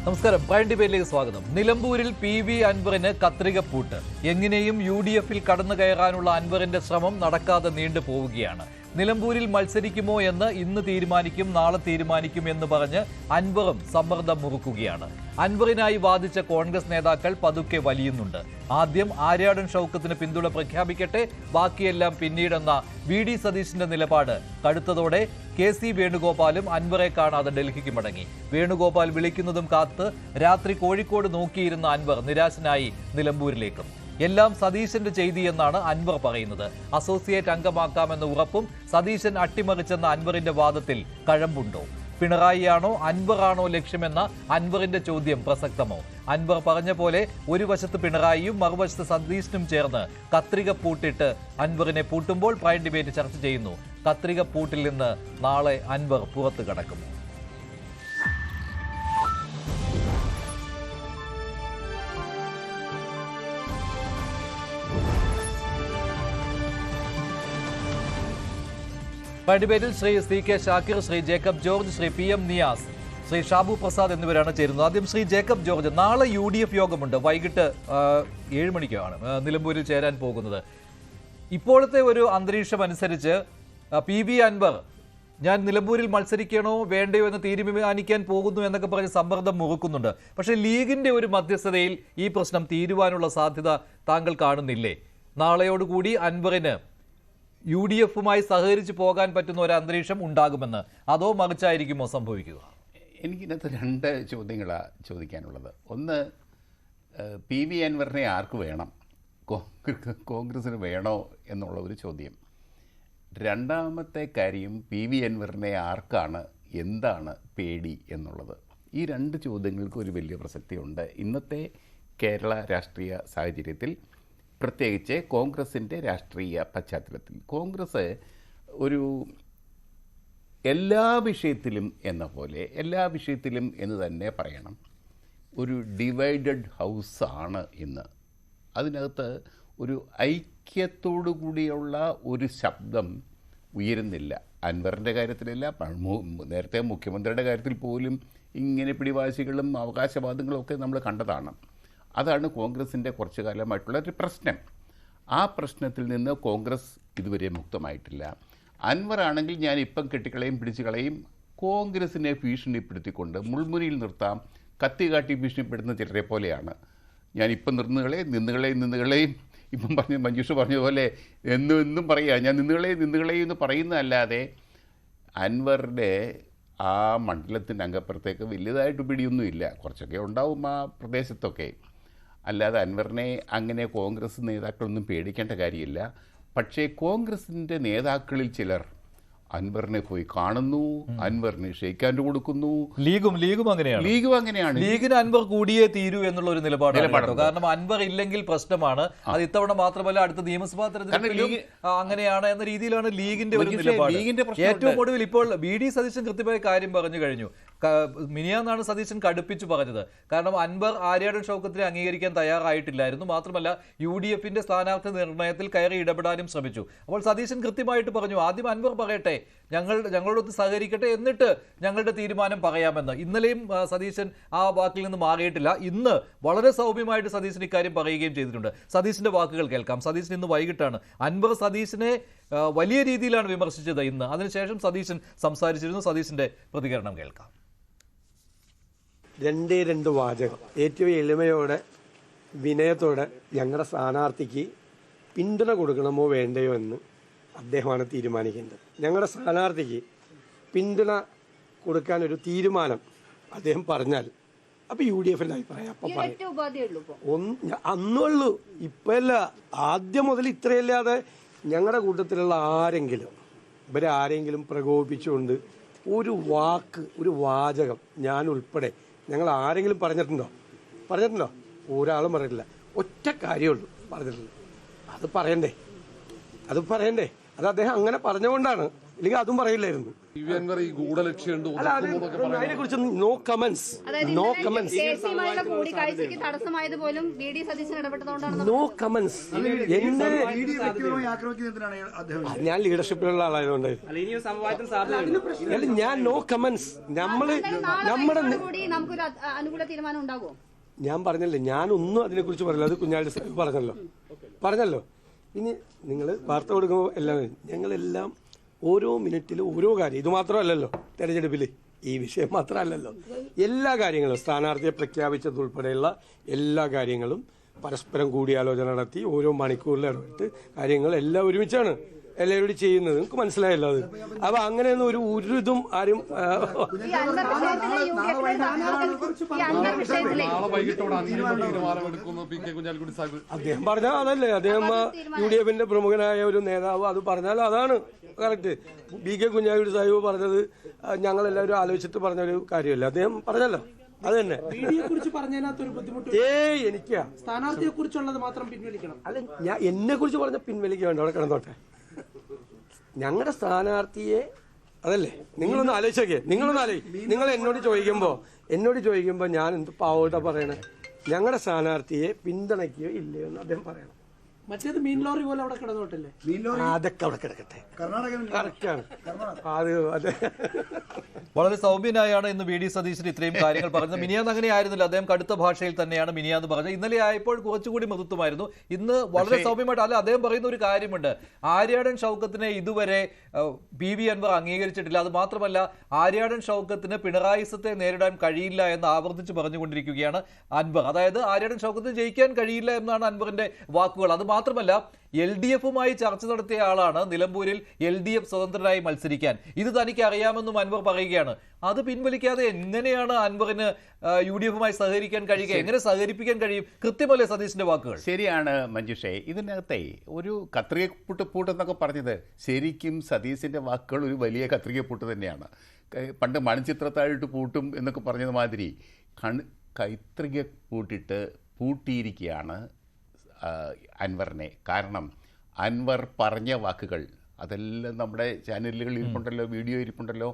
നമസ്കാരം. പ്രൈം ഡിബേറ്റിലേക്ക് സ്വാഗതം. നിലമ്പൂരിൽ PV അൻവറിന് കത്രികപ്പൂട്ട്. എങ്ങനെയും UDF-ൽ കടന്നു കയറാനുള്ള അൻവറിന്റെ ശ്രമം നടക്കാതെ നീണ്ടു പോവുകയാണ്. നിലമ്പൂരിൽ മത്സരിക്കുമോ എന്ന് ഇന്ന് തീരുമാനിക്കും, നാളെ തീരുമാനിക്കും എന്ന് പറഞ്ഞ് അൻവറും സമ്മർദ്ദം മുറുക്കുകയാണ്. അൻവറിനായി വാദിച്ച കോൺഗ്രസ് നേതാക്കൾ പതുക്കെ വലിയുന്നുണ്ട്. ആദ്യം ആര്യാടൻ ഷൗക്കത്തിന് പിന്തുണ പ്രഖ്യാപിക്കട്ടെ, ബാക്കിയെല്ലാം പിന്നീടെന്ന VD സതീശിന്റെ നിലപാട് കടുത്തതോടെ KC വേണുഗോപാലും അൻവറെ കാണാതെ ഡൽഹിക്ക് മടങ്ങി. വേണുഗോപാൽ വിളിക്കുന്നതും കാത്ത് രാത്രി കോഴിക്കോട് നോക്കിയിരുന്ന അൻവർ നിരാശനായി നിലമ്പൂരിലേക്കും. എല്ലാം സതീശന്റെ ചെയ്തിയെന്നാണ് അൻവർ പറയുന്നത്. അസോസിയേറ്റ് അംഗമാക്കാമെന്ന ഉറപ്പും സതീശൻ അട്ടിമറിച്ചെന്ന അൻവറിന്റെ വാദത്തിൽ കഴമ്പുണ്ടോ? പിണറായിയാണോ അൻവറാണോ ലക്ഷ്യമെന്ന അൻവറിന്റെ ചോദ്യം പ്രസക്തമോ? അൻവർ പറഞ്ഞ പോലെ ഒരു വശത്ത് പിണറായിയും മറുവശത്ത് സതീശനും ചേർന്ന് കത്രിക പൂട്ടിട്ട് അൻവറിനെ പൂട്ടുമ്പോൾ പ്രൈം ഡിബേറ്റ് ചർച്ച ചെയ്യുന്നു. കത്രിക പൂട്ടിൽ നിന്ന് നാളെ അൻവർ പുറത്തു കടക്കുമോ? ഡിബേറ്റിൽ ശ്രീ CK ഷാക്കിർ, ശ്രീ ജേക്കബ് ജോർജ്, ശ്രീ PM നിയാസ്, ശ്രീ ഷാബു പ്രസാദ് എന്നിവരാണ് ചേരുന്നത്. ആദ്യം ശ്രീ ജേക്കബ് ജോർജ്, നാളെ UDF യോഗമുണ്ട്. വൈകിട്ട് 7 മണിക്കാണ് നിലമ്പൂരിൽ ചേരാൻ പോകുന്നത്. ഇപ്പോഴത്തെ ഒരു അന്തരീക്ഷം അനുസരിച്ച് PV അൻവർ ഞാൻ നിലമ്പൂരിൽ മത്സരിക്കണോ വേണ്ടയോ എന്ന് തീരുമാനിക്കാൻ പോകുന്നു എന്നൊക്കെ പറഞ്ഞ് സമ്മർദ്ദം മുറുക്കുന്നുണ്ട്. പക്ഷേ ലീഗിന്റെ ഒരു മധ്യസ്ഥതയിൽ ഈ പ്രശ്നം തീരുവാനുള്ള സാധ്യത താങ്കൾ കാണുന്നില്ലേ? നാളെയോടുകൂടി അൻവറിന് UDF-മായി സഹകരിച്ച് പോകാൻ പറ്റുന്ന ഒരു അന്തരീക്ഷം ഉണ്ടാകുമെന്ന്, അതോ മറിച്ചായിരിക്കുമോ സംഭവിക്കുക? എനിക്കിതിനകത്ത് 2 ചോദ്യങ്ങളാണ് ചോദിക്കാനുള്ളത്. ഒന്ന്, PV അൻവറിനെ ആർക്ക് വേണം? കോൺഗ്രസിന് വേണോ എന്നുള്ള ഒരു ചോദ്യം. രണ്ടാമത്തെ കാര്യം, PV അൻവറിനെ ആർക്കാണ്, എന്താണ് പേടി എന്നുള്ളത്. ഈ 2 ചോദ്യങ്ങൾക്ക് ഒരു വലിയ പ്രസക്തിയുണ്ട് ഇന്നത്തെ കേരള രാഷ്ട്രീയ സാഹചര്യത്തിൽ, പ്രത്യേകിച്ച് കോൺഗ്രസിൻ്റെ രാഷ്ട്രീയ പശ്ചാത്തലത്തിൽ. കോൺഗ്രസ് ഒരു എല്ലാ വിഷയത്തിലും എന്ന പോലെ, എല്ലാ വിഷയത്തിലും എന്ന് തന്നെ പറയണം, ഒരു ഡിവൈഡഡ് ഹൗസാണ് ഇന്ന്. അതിനകത്ത് ഒരു ഐക്യത്തോടു കൂടിയുള്ള ഒരു ശബ്ദം ഉയരുന്നില്ല. അൻവറിൻ്റെ കാര്യത്തിലല്ല, നേരത്തെ മുഖ്യമന്ത്രിയുടെ കാര്യത്തിൽ പോലും ഇങ്ങനെ പിടിവാശികളും അവകാശവാദങ്ങളും ഒക്കെ നമ്മൾ കണ്ടതാണ്. അതാണ് കോൺഗ്രസിൻ്റെ കുറച്ചു കാലമായിട്ടുള്ളൊരു പ്രശ്നം. ആ പ്രശ്നത്തിൽ നിന്ന് കോൺഗ്രസ് ഇതുവരെ മുക്തമായിട്ടില്ല. അൻവർ ആണെങ്കിൽ ഞാൻ ഇപ്പം കെട്ടിക്കളയും പിടിച്ചു കളയും, കോൺഗ്രസിനെ ഭീഷണിപ്പെടുത്തിക്കൊണ്ട് മുൾമുനയിൽ നിർത്താം, കത്തി കാട്ടി ഭീഷണിപ്പെടുന്ന ചിലരെ പോലെയാണ്. ഞാനിപ്പം നിന്നുകളെയും ഇപ്പം മഞ്ജുഷ പറഞ്ഞതുപോലെ എന്നും പറയുക, ഞാൻ നിന്നുകളെയും എന്ന് പറയുന്നതല്ലാതെ അൻവറുടെ ആ മണ്ഡലത്തിൻ്റെ അംഗപ്പുറത്തേക്ക് വലിയതായിട്ട് പിടിയൊന്നുമില്ല. കുറച്ചൊക്കെ ഉണ്ടാവും ആ പ്രദേശത്തൊക്കെ. അല്ലാതെ അൻവറിനെ അങ്ങനെ കോൺഗ്രസ് നേതാക്കളൊന്നും പേടിക്കേണ്ട കാര്യമില്ല. പക്ഷേ കോൺഗ്രസിൻ്റെ നേതാക്കളിൽ ചിലർ അൻവറിനെ പോയി കാണുന്നു, അൻവറിന് ഷെയ്ക്കാൻഡ് കൊടുക്കുന്നു. ലീഗും അങ്ങനെയാണ്. ലീഗിന് അൻവർ കൂടിയേ തീരൂ എന്നുള്ള ഒരു നിലപാടാണ്. കാരണം അൻവർ ഇല്ലെങ്കിൽ പ്രശ്നമാണ്. അത് ഇത്തവണ മാത്രമല്ല, അടുത്ത നിയമസഭാ തെരഞ്ഞെടുപ്പിലും അങ്ങനെയാണ് എന്ന രീതിയിലാണ് ലീഗിന്റെ ഒരു നിലപാട്. ഏറ്റവും ഒടുവിൽ ഇപ്പോൾ VD സതീശൻ കൃത്യമായ കാര്യം പറഞ്ഞു കഴിഞ്ഞു. മിനിയാന്നാണ് സതീശൻ കടുപ്പിച്ചു പറഞ്ഞത്. കാരണം അൻവർ ആര്യാടൻ ഷൗക്കത്തിനെ അംഗീകരിക്കാൻ തയ്യാറായിട്ടില്ലായിരുന്നു. മാത്രമല്ല UDF-ന്റെ സ്ഥാനാർത്ഥി നിർണയത്തിൽ കയറി ഇടപെടാനും ശ്രമിച്ചു. അപ്പോൾ സതീശൻ കൃത്യമായിട്ട് പറഞ്ഞു, ആദ്യം അൻവർ പറയട്ടെ, ഞങ്ങളോടൊത്ത് സഹകരിക്കട്ടെ, എന്നിട്ട് ഞങ്ങളുടെ തീരുമാനം പറയാമെന്ന്. ഇന്നലെയും സതീശൻ ആ വാക്കിൽ നിന്ന് മാറിയിട്ടില്ല. ഇന്ന് വളരെ സൗമ്യമായിട്ട് സതീശൻ ഇക്കാര്യം പറയുകയും ചെയ്തിട്ടുണ്ട്. സതീശന്റെ വാക്കുകൾ കേൾക്കാം. സതീശൻ ഇന്ന് വൈകിട്ടാണ്. അൻവർ സതീശനെ വലിയ രീതിയിലാണ് വിമർശിച്ചത് ഇന്ന്. അതിനുശേഷം സതീശൻ സംസാരിച്ചിരുന്നു. സതീശന്റെ പ്രതികരണം കേൾക്കാം. 2 വാചകം ഏറ്റവും എളിമയോടെ വിനയത്തോടെ ഞങ്ങളുടെ സ്ഥാനാർത്ഥിക്ക് പിന്തുണ കൊടുക്കണമോ വേണ്ടയോ എന്ന് അദ്ദേഹമാണ് തീരുമാനിക്കേണ്ടത്. ഞങ്ങളുടെ സ്ഥാനാർത്ഥിക്ക് പിന്തുണ കൊടുക്കാൻ ഒരു തീരുമാനം അദ്ദേഹം പറഞ്ഞാൽ അപ്പോൾ UDF-ന്റെ അഭിപ്രായം അപ്പം പറയും. അന്നുള്ളൂ, ഇപ്പല്ല. ആദ്യം മുതൽ ഇത്രയല്ലാതെ ഞങ്ങളുടെ കൂട്ടത്തിലുള്ള ആരെങ്കിലും ഇവരാരെങ്കിലും പ്രകോപിപ്പിച്ചുകൊണ്ട് ഒരു വാക്ക്, ഒരു വാചകം ഞാൻ ഉൾപ്പെടെ ഞങ്ങൾ ആരെങ്കിലും പറഞ്ഞിട്ടുണ്ടോ? ഒരാളും പറഞ്ഞിട്ടില്ല. ഒറ്റ കാര്യമുള്ളൂ പറഞ്ഞിട്ടുള്ളൂ. അത് പറയണ്ടേ? അത് അദ്ദേഹം അങ്ങനെ പറഞ്ഞുകൊണ്ടാണ് ഇല്ലെങ്കിൽ അതും പറയില്ലായിരുന്നു. അൻവർ ഈ ഗൂഢലക്ഷ്യമുണ്ട് അല്ല, അതിനെക്കുറിച്ച് നോ കമന്റ്സ്, നോ കമന്റ്സ്, കൂടിക്കാഴ്ചയ്ക്ക് തടസ്സമായത് പോലും വി.ഡി. സതീശൻ ഇടപെട്ടതുകൊണ്ടാണ്. No comments. എന്നെ ഞാൻ ലീഡർഷിപ്പിലുള്ള ആളായതുകൊണ്ട് ഞാൻ നോ കമന്റ്സ്. കൂടി നമുക്കൊരു അനുകൂല തീരുമാനം ഉണ്ടാകുമോ? ഞാൻ പറഞ്ഞല്ലേ, ഞാനൊന്നും അതിനെക്കുറിച്ച് പറയില്ല. അത് കുഞ്ഞാലി സാഹിബ് പറഞ്ഞല്ലോ. ഇനി നിങ്ങൾ വാർത്ത കൊടുക്കുമ്പോൾ എല്ലാം ഞങ്ങളെല്ലാം ഓരോ മിനിറ്റിലും ഓരോ കാര്യം, ഇത് മാത്രമല്ലല്ലോ തെരഞ്ഞെടുപ്പിൽ ഈ വിഷയം മാത്രമല്ലല്ലോ, എല്ലാ കാര്യങ്ങളും സ്ഥാനാർത്ഥിയെ പ്രഖ്യാപിച്ചതുൾപ്പെടെയുള്ള എല്ലാ കാര്യങ്ങളും പരസ്പരം കൂടിയാലോചന നടത്തി ഓരോ മണിക്കൂറിൽ ഇടപെട്ട് കാര്യങ്ങൾ എല്ലാം ഒരുമിച്ചാണ് എല്ലാവരോടും ചെയ്യുന്നത്. നിങ്ങൾക്ക് മനസ്സിലായല്ലോ അത്. അപ്പൊ അങ്ങനെയൊന്നും ഒരു ഇതും ആരും അദ്ദേഹം പറഞ്ഞാൽ അതല്ലേ, അദ്ദേഹം UDF പ്രമുഖനായ ഒരു നേതാവ് അത് പറഞ്ഞാൽ അതാണ് കറക്റ്റ്. BK കുഞ്ഞാലിക്കുട്ടി സാഹിബ് പറഞ്ഞത് ഞങ്ങളെല്ലാവരും ആലോചിച്ചിട്ട് പറഞ്ഞൊരു കാര്യമല്ല, അദ്ദേഹം പറഞ്ഞല്ലോ അത് തന്നെ. എനിക്കാ സ്ഥാനാർത്ഥിയെ കുറിച്ചുള്ളത് മാത്രം പിൻവലിക്കണം. അല്ല, ഞാൻ എന്നെ കുറിച്ച് പറഞ്ഞ പിൻവലിക്കുക വേണ്ട, അവിടെ കിടന്നോട്ടെ. ഞങ്ങളുടെ സ്ഥാനാർത്ഥിയെ അതല്ലേ നിങ്ങളൊന്ന് ആലോചിച്ചോക്കെ, നിങ്ങൾ എന്നോട് ചോദിക്കുമ്പോൾ ഞാൻ എന്ത് പാവോട്ടാ പറയണേ. ഞങ്ങളുടെ സ്ഥാനാർത്ഥിയെ പിന്തുണയ്ക്കുകയോ ഇല്ലയോ എന്ന് അദ്ദേഹം പറയണം. മറ്റേത് മീൻ ലോറി പോലെ അവിടെ കിടന്നോട്ടല്ലേ? അതൊക്കെ അവിടെ കിടക്കട്ടെ. കറക്റ്റാണ് അത്. വളരെ സൗമ്യനായാണ് ഇന്ന് വി.ഡി. സതീശൻ ഇത്രയും കാര്യങ്ങൾ പറഞ്ഞത്. മിനിയാന്ന് അങ്ങനെ ആയിരുന്നില്ല, അദ്ദേഹം കടുത്ത ഭാഷയിൽ തന്നെയാണ് മിനിയാന്ന് പറഞ്ഞത്. ഇന്നലെ ആയപ്പോൾ കുറച്ചുകൂടി മൃദുത്വമായിരുന്നു, ഇന്ന് വളരെ സൗമ്യമായിട്ട്. അല്ല, അദ്ദേഹം പറയുന്ന ഒരു കാര്യമുണ്ട്, ആര്യാടൻ ഷൗക്കത്തിനെ ഇതുവരെ PV അൻവർ അംഗീകരിച്ചിട്ടില്ല. അത് മാത്രമല്ല, ആര്യാടൻ ഷൗക്കത്തിന് പിണറായിസത്തെ നേരിടാൻ കഴിയില്ല എന്ന് ആവർത്തിച്ച് പറഞ്ഞുകൊണ്ടിരിക്കുകയാണ് അൻവർ. അതായത് ആര്യാടൻ ഷൗക്കത്തിന് ജയിക്കാൻ കഴിയില്ല എന്നാണ് അൻവറിന്റെ വാക്കുകൾ. അത് മാത്രമല്ല, LDF-മായി ചർച്ച നടത്തിയ ആളാണ് നിലമ്പൂരിൽ LDF സ്വതന്ത്രനായി മത്സരിക്കാൻ. ഇത് തനിക്ക് അറിയാമെന്നും അൻവർ പറയുകയാണ്. അത് പിൻവലിക്കാതെ എങ്ങനെയാണ് അൻവറിന് UDF-മായി സഹകരിക്കാൻ കഴിയുക? എങ്ങനെ സഹകരിപ്പിക്കാൻ കഴിയും? കൃത്യമല്ലേ സതീശിന്റെ വാക്കുകൾ? ശരിയാണ് മഞ്ജുഷേ. ഇതിനകത്തെ ഒരു കത്രികപ്പൂട്ട് എന്നൊക്കെ പറഞ്ഞത് ശരിക്കും സതീശിൻ്റെ വാക്കുകൾ ഒരു വലിയ കത്രികപ്പൂട്ട് തന്നെയാണ്. പണ്ട് മണിച്ചിത്രത്താഴിട്ട് പൂട്ടും എന്നൊക്കെ പറഞ്ഞത് മാതിരി കൈത്രിക പൂട്ടിയിരിക്കുകയാണ് അൻവറിനെ. കാരണം അൻവർ പറഞ്ഞ വാക്കുകൾ അതെല്ലാം നമ്മുടെ ചാനലുകളിൽ ഇരിപ്പുണ്ടല്ലോ, വീഡിയോ ഇരിപ്പുണ്ടല്ലോ.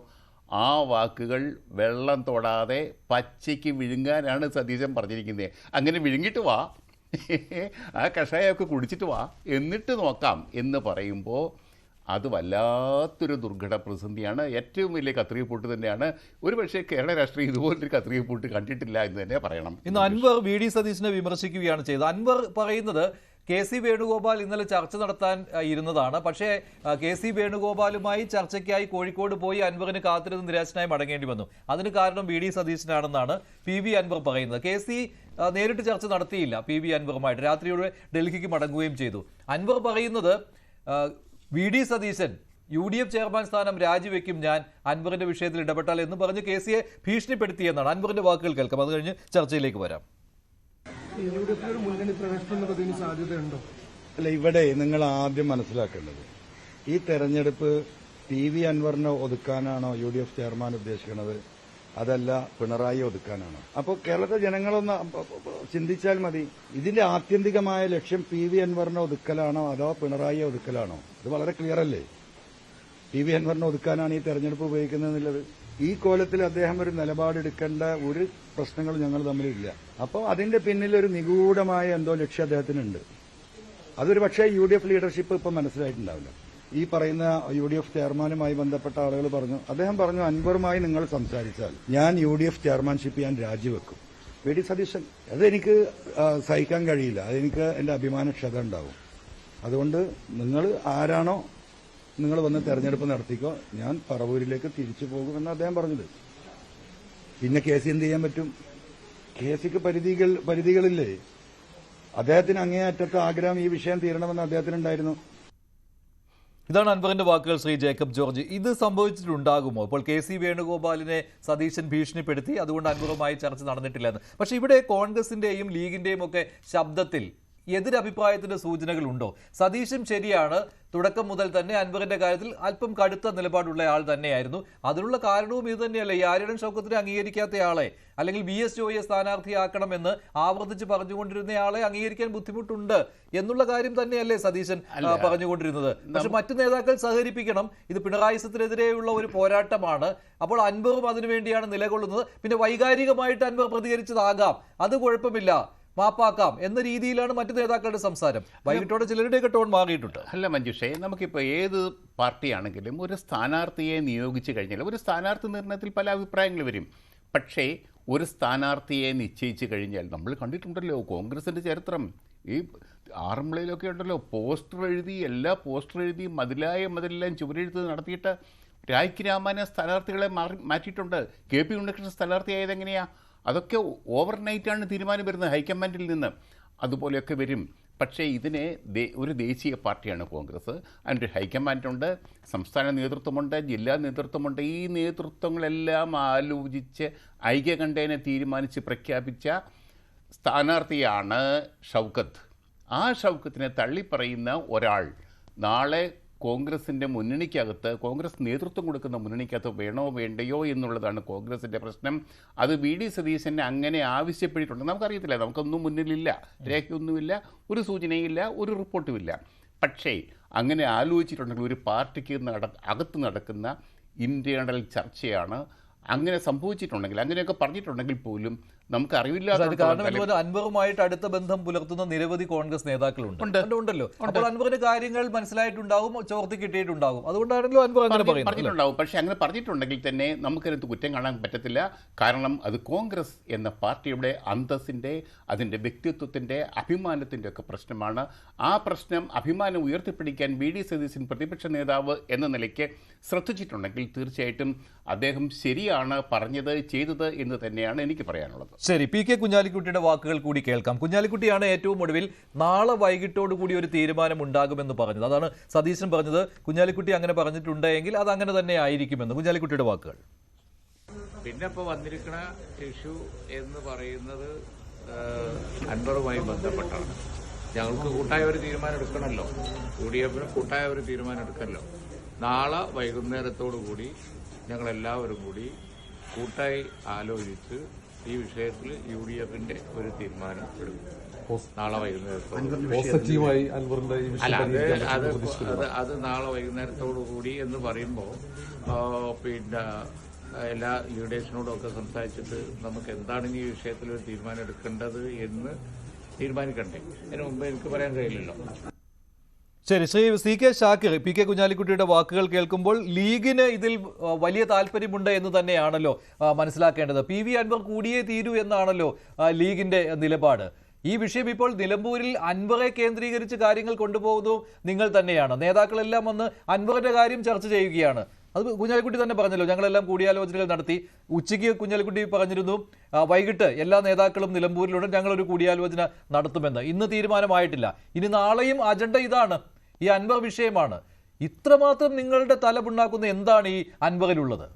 ആ വാക്കുകൾ വെള്ളം തൊടാതെ പച്ചയ്ക്ക് വിഴുങ്ങാനാണ് സതീശൻ പറഞ്ഞിരിക്കുന്നത്. അങ്ങനെ വിഴുങ്ങിയിട്ട് വാ, ആ കഷായമൊക്കെ കുടിച്ചിട്ട് വാ, എന്നിട്ട് നോക്കാം എന്ന് പറയുമ്പോൾ അത് വല്ലാത്തൊരു ദുർഘട പ്രതിസന്ധിയാണ്. ഏറ്റവും വലിയ കത്രികപ്പൂട്ട് തന്നെയാണ്. ഒരു പക്ഷേ കേരള രാഷ്ട്രീയം ഇതുപോലൊരു കത്രികപ്പൂട്ട് കണ്ടിട്ടില്ല എന്ന് തന്നെ പറയണം. ഇന്ന് അൻവർ വി.ഡി. സതീശനെ വിമർശിക്കുകയാണ് ചെയ്തത്. അൻവർ പറയുന്നത് KC വേണുഗോപാൽ ഇന്നലെ ചർച്ച നടത്താൻ ഇരുന്നതാണ്. പക്ഷേ KC വേണുഗോപാലുമായി ചർച്ചയ്ക്കായി കോഴിക്കോട് പോയി അൻവറിന് കാത്തിരുന്ന് നിരാശനായി മടങ്ങേണ്ടി വന്നു. അതിന് കാരണം വി.ഡി. സതീശനാണെന്നാണ് PV അൻവർ പറയുന്നത്. KC നേരിട്ട് ചർച്ച നടത്തിയില്ല PV അൻവറുമായിട്ട്, രാത്രിയോടെ ഡൽഹിക്ക് മടങ്ങുകയും ചെയ്തു. അൻവർ പറയുന്നത് വി.ഡി. സതീശൻ UDF ചെയർമാൻ സ്ഥാനം രാജിവെക്കും ഞാൻ അൻവറിന്റെ വിഷയത്തിൽ ഇടപെട്ടാൽ എന്ന് പറഞ്ഞ് KCയെ ഭീഷണിപ്പെടുത്തിയെന്നാണ്. അൻവറിന്റെ വാക്കുകൾ കേൾക്കാം, അത് കഴിഞ്ഞ് ചർച്ചയിലേക്ക് വരാം. അല്ല, ഇവിടെ നിങ്ങൾ ആദ്യം മനസ്സിലാക്കേണ്ടത്, ഈ തെരഞ്ഞെടുപ്പ് PV അൻവറിനെ ഒതുക്കാനാണോ UDF ചെയർമാൻ ഉദ്ദേശിക്കുന്നത്, അതല്ല പിണറായി ഒതുക്കാനാണോ? അപ്പോൾ കേരളത്തിലെ ജനങ്ങളൊന്ന് ചിന്തിച്ചാൽ മതി. ഇതിന്റെ ആത്യന്തികമായ ലക്ഷ്യം PV അൻവറിനെ ഒതുക്കലാണോ അതോ പിണറായിയെ ഒതുക്കലാണോ? ഇത് വളരെ ക്ലിയർ അല്ലേ? PV അൻവറിനെ ഒതുക്കാനാണ് ഈ തെരഞ്ഞെടുപ്പ് ഉപയോഗിക്കുന്നതെന്നുള്ളത്. ഈ കോലത്തിൽ അദ്ദേഹം ഒരു നിലപാടെടുക്കേണ്ട ഒരു പ്രശ്നങ്ങളും ഞങ്ങൾ തമ്മിലില്ല. അപ്പോൾ അതിന്റെ പിന്നിൽ ഒരു നിഗൂഢമായ എന്തോ ലക്ഷ്യം അദ്ദേഹത്തിനുണ്ട്. അതൊരു പക്ഷേ UDF ലീഡർഷിപ്പ് ഇപ്പം മനസ്സിലായിട്ടുണ്ടാവില്ല. ഈ പറയുന്ന UDF ചെയർമാനുമായി ബന്ധപ്പെട്ട ആളുകൾ അദ്ദേഹം പറഞ്ഞു അൻവറുമായി നിങ്ങൾ സംസാരിച്ചാൽ ഞാൻ UDF ചെയർമാൻഷിപ്പ് ഞാൻ രാജിവെക്കും. വി.ഡി. സതീശൻ, അതെനിക്ക് സഹിക്കാൻ കഴിയില്ല, അതെനിക്ക് എന്റെ അഭിമാനക്ഷത ഉണ്ടാവും. അതുകൊണ്ട് നിങ്ങൾ ആരാണോ നിങ്ങൾ വന്ന് തെരഞ്ഞെടുപ്പ് നടത്തിക്കോ, ഞാൻ പറവൂരിലേക്ക് തിരിച്ചു പോകുമെന്ന് അദ്ദേഹം പറഞ്ഞത്. പിന്നെ KC എന്ത് ചെയ്യാൻ പറ്റും? KCക്ക് പരിധികളില്ലേ? അദ്ദേഹത്തിന് അങ്ങേയറ്റത്തെ ആഗ്രഹം ഈ വിഷയം തീരണമെന്ന് അദ്ദേഹത്തിനുണ്ടായിരുന്നു. ഇതാണ് അൻവറിന്റെ വാക്കുകൾ. ശ്രീ ജേക്കബ് ജോർജ്, ഇത് സംഭവിച്ചിട്ടുണ്ടാകുമോ? ഇപ്പോൾ KC വേണുഗോപാലിനെ സതീശൻ ഭീഷണിപ്പെടുത്തി, അതുകൊണ്ട് അൻവറുമായി ചർച്ച നടന്നിട്ടില്ലെന്ന്. പക്ഷേ ഇവിടെ കോൺഗ്രസിന്റെയും ലീഗിന്റെയും ഒക്കെ ശബ്ദത്തിൽ എതിരഭിപ്രായത്തിന്റെ സൂചനകളുണ്ടോ? സതീശും ശരിയാണ്, തുടക്കം മുതൽ തന്നെ അൻവറിന്റെ കാര്യത്തിൽ അല്പം കടുത്ത നിലപാടുള്ള ആൾ തന്നെയായിരുന്നു. അതിനുള്ള കാരണവും ഇത് തന്നെയല്ലേ, ഈ ആര്യടൻ ഷൗക്കത്തിനെ അംഗീകരിക്കാത്തയാളെ അല്ലെങ്കിൽ VS ജോയിയെ സ്ഥാനാർത്ഥിയാക്കണമെന്ന് ആവർത്തിച്ച് പറഞ്ഞുകൊണ്ടിരുന്നയാളെ അംഗീകരിക്കാൻ ബുദ്ധിമുട്ടുണ്ട് എന്നുള്ള കാര്യം തന്നെയല്ലേ സതീശൻ പറഞ്ഞുകൊണ്ടിരുന്നത്. പക്ഷെ മറ്റു നേതാക്കൾ സഹകരിപ്പിക്കണം, ഇത് പിണറായിസത്തിനെതിരെയുള്ള ഒരു പോരാട്ടമാണ്, അപ്പോൾ അൻവറും അതിനുവേണ്ടിയാണ് നിലകൊള്ളുന്നത്. പിന്നെ വൈകാരികമായിട്ട് അൻവർ പ്രതികരിച്ചതാകാം, അത് കുഴപ്പമില്ല, മാപ്പാക്കാം എന്ന രീതിയിലാണ് മറ്റു നേതാക്കളുടെ സംസാരം. വൈകിട്ടോടെ ചിലരുടെയൊക്കെ ടോൺ മാറിയിട്ടുണ്ട്. അല്ല മഞ്ജുഷേ, നമുക്കിപ്പോൾ ഏത് പാർട്ടിയാണെങ്കിലും ഒരു സ്ഥാനാർത്ഥിയെ നിയോഗിച്ചു കഴിഞ്ഞാൽ ഒരു സ്ഥാനാർത്ഥി നിർണയത്തിൽ പല അഭിപ്രായങ്ങൾ വരും. പക്ഷേ ഒരു സ്ഥാനാർത്ഥിയെ നിശ്ചയിച്ചു കഴിഞ്ഞാൽ നമ്മൾ കണ്ടിട്ടുണ്ടല്ലോ കോൺഗ്രസിൻ്റെ ചരിത്രം, ഈ ആറന്മുളയിലൊക്കെ ഉണ്ടല്ലോ പോസ്റ്റർ എഴുതി, എല്ലാ പോസ്റ്റർ എഴുതി മതിലെല്ലാം ചുവരെഴുത്ത് നടത്തിയിട്ട് രാജ്ക്ക് രാമായണ സ്ഥാനാർത്ഥികളെ മാറ്റിയിട്ടുണ്ട്. KP ഉണ്ണികൃഷ്ണൻ സ്ഥാനാർത്ഥിയായത് എങ്ങനെയാണ്? അതൊക്കെ ഓവർനൈറ്റാണ് തീരുമാനം വരുന്നത് ഹൈക്കമാൻഡിൽ നിന്ന്. അതുപോലെയൊക്കെ വരും. പക്ഷേ ഇതിനെ ഒരു ദേശീയ പാർട്ടിയാണ് കോൺഗ്രസ്, അതിൻ്റെ ഹൈക്കമാൻഡുണ്ട്, സംസ്ഥാന നേതൃത്വമുണ്ട്, ജില്ലാ നേതൃത്വമുണ്ട്. ഈ നേതൃത്വങ്ങളെല്ലാം ആലോചിച്ച് ഐക്യകണ്ഠേന തീരുമാനിച്ച് പ്രഖ്യാപിച്ച സ്ഥാനാർത്ഥിയാണ് ഷൗക്കത്ത്. ആ ഷൗക്കത്തിനെ തള്ളിപ്പറയുന്ന ഒരാൾ നാളെ കോൺഗ്രസിൻ്റെ മുന്നണിക്കകത്ത്, കോൺഗ്രസ് നേതൃത്വം കൊടുക്കുന്ന മുന്നണിക്കകത്ത് വേണോ വേണ്ടയോ എന്നുള്ളതാണ് കോൺഗ്രസിൻ്റെ പ്രശ്നം. അത് VD സതീശനെ അങ്ങനെ ആവശ്യപ്പെട്ടിട്ടുണ്ട്. നമുക്കറിയത്തില്ല, നമുക്കൊന്നും മുന്നിലില്ല, രേഖയൊന്നുമില്ല, ഒരു സൂചനയില്ല, ഒരു റിപ്പോർട്ടുമില്ല. പക്ഷേ അങ്ങനെ ആലോചിച്ചിട്ടുണ്ടെങ്കിൽ ഒരു പാർട്ടിക്ക് അകത്ത് നടക്കുന്ന ഇൻറ്റേർണൽ ചർച്ചയാണ്. അങ്ങനെ സംഭവിച്ചിട്ടുണ്ടെങ്കിൽ, അങ്ങനെയൊക്കെ പറഞ്ഞിട്ടുണ്ടെങ്കിൽ പോലും നമുക്ക് അറിവില്ലാത്ത അൻവറുമായിട്ട് അടുത്ത ബന്ധം പുലർത്തുന്ന നിരവധി കോൺഗ്രസ് നേതാക്കളുണ്ടല്ലോ. അപ്പോൾ അൻവറിന് കാര്യങ്ങൾ മനസ്സിലായിട്ടുണ്ടാവും, ചോർത്തി കിട്ടിയിട്ടുണ്ടാവും, അതുകൊണ്ടാണല്ലോ അൻവർ അങ്ങനെ പറഞ്ഞിട്ടുണ്ടാവും. പക്ഷെ അങ്ങനെ പറഞ്ഞിട്ടുണ്ടെങ്കിൽ തന്നെ നമുക്കതിനകത്ത് കുറ്റം കാണാൻ പറ്റത്തില്ല. കാരണം അത് കോൺഗ്രസ് എന്ന പാർട്ടിയുടെ അന്തസ്സിൻ്റെ, അതിൻ്റെ വ്യക്തിത്വത്തിൻ്റെ, അഭിമാനത്തിൻ്റെ ഒക്കെ പ്രശ്നമാണ്. ആ പ്രശ്നം, അഭിമാനം ഉയർത്തിപ്പിടിക്കാൻ VD സതീശൻ പ്രതിപക്ഷ നേതാവ് എന്ന നിലയ്ക്ക് ശ്രദ്ധിച്ചിട്ടുണ്ടെങ്കിൽ തീർച്ചയായിട്ടും അദ്ദേഹം ശരിയാണ് പറഞ്ഞത്, ചെയ്തത് എന്ന് തന്നെയാണ് എനിക്ക് പറയാനുള്ളത്. ശരി, PK കുഞ്ഞാലിക്കുട്ടിയുടെ വാക്കുകൾ കൂടി കേൾക്കാം. കുഞ്ഞാലിക്കുട്ടിയാണ് ഏറ്റവും ഒടുവിൽ നാളെ വൈകിട്ടോടു കൂടി ഒരു തീരുമാനം ഉണ്ടാകുമെന്ന് പറഞ്ഞത്. അതാണ് സതീശൻ പറഞ്ഞത്. കുഞ്ഞാലിക്കുട്ടി അങ്ങനെ പറഞ്ഞിട്ടുണ്ടെങ്കിൽ അത് അങ്ങനെ തന്നെ ആയിരിക്കുമെന്ന് കുഞ്ഞാലിക്കുട്ടിയുടെ വാക്കുകൾ. പിന്നെ ഇപ്പോൾ വന്നിരിക്കുന്ന ഇഷ്യൂ എന്ന് പറയുന്നത് അൻവറുമായി ബന്ധപ്പെട്ടാണ്. ഞങ്ങൾക്ക് കൂട്ടായ ഒരു തീരുമാനം എടുക്കണമല്ലോ, UDF കൂട്ടായ ഒരു തീരുമാനം എടുക്കണമല്ലോ. നാളെ വൈകുന്നേരത്തോടു കൂടി ഞങ്ങളെല്ലാവരും കൂടി കൂട്ടായി ആലോചിച്ച് ഈ വിഷയത്തിൽ UDFന്റെ ഒരു തീരുമാനം എടുക്കും നാളെ വൈകുന്നേരത്തോടു. അത് നാളെ വൈകുന്നേരത്തോടു കൂടി എന്ന് പറയുമ്പോൾ പിന്നെ എല്ലാ ലീഡേഴ്സിനോടൊക്കെ സംസാരിച്ചിട്ട് നമുക്ക് എന്താണ് ഈ വിഷയത്തിൽ ഒരു തീരുമാനം എടുക്കേണ്ടത് എന്ന് തീരുമാനിക്കണ്ടേ. അതിന് മുമ്പ് എനിക്ക് പറയാൻ കഴിയില്ലല്ലോ. ശരി, ശ്രീ CK ഷാക്കിർ, PK കുഞ്ഞാലിക്കുട്ടിയുടെ വാക്കുകൾ കേൾക്കുമ്പോൾ ലീഗിന് ഇതിൽ വലിയ താല്പര്യമുണ്ട് എന്ന് തന്നെയാണല്ലോ മനസ്സിലാക്കേണ്ടത്. PV അൻവർ കൂടിയേ തീരൂ എന്നാണല്ലോ ലീഗിന്റെ നിലപാട്. ഈ വിഷയം ഇപ്പോൾ നിലമ്പൂരിൽ അൻവറെ കേന്ദ്രീകരിച്ച് കാര്യങ്ങൾ കൊണ്ടുപോകുന്നു നിങ്ങൾ തന്നെയാണ്. നേതാക്കളെല്ലാം വന്ന് അൻവറിന്റെ കാര്യം ചർച്ച ചെയ്യുകയാണ്. അത് കുഞ്ഞാലിക്കുട്ടി തന്നെ പറഞ്ഞല്ലോ, ഞങ്ങളെല്ലാം കൂടിയാലോചനകൾ നടത്തി. ഉച്ചയ്ക്ക് കുഞ്ഞാലിക്കുട്ടി പറഞ്ഞിരുന്നു വൈകിട്ട് എല്ലാ നേതാക്കളും നിലമ്പൂരിലുണ്ട്, ഞങ്ങളൊരു കൂടിയാലോചന നടത്തുമെന്ന്. ഇന്ന് തീരുമാനമായിട്ടില്ല. ഇനി നാളെയും അജണ്ട ഇതാണ്, ഈ അൻവർ വിഷയമാണ്. ഇത്രമാത്രം നിങ്ങളുടെ തലപുണ്ണാക്കുന്ന എന്താണ് ഈ അൻവറിലുള്ളത്?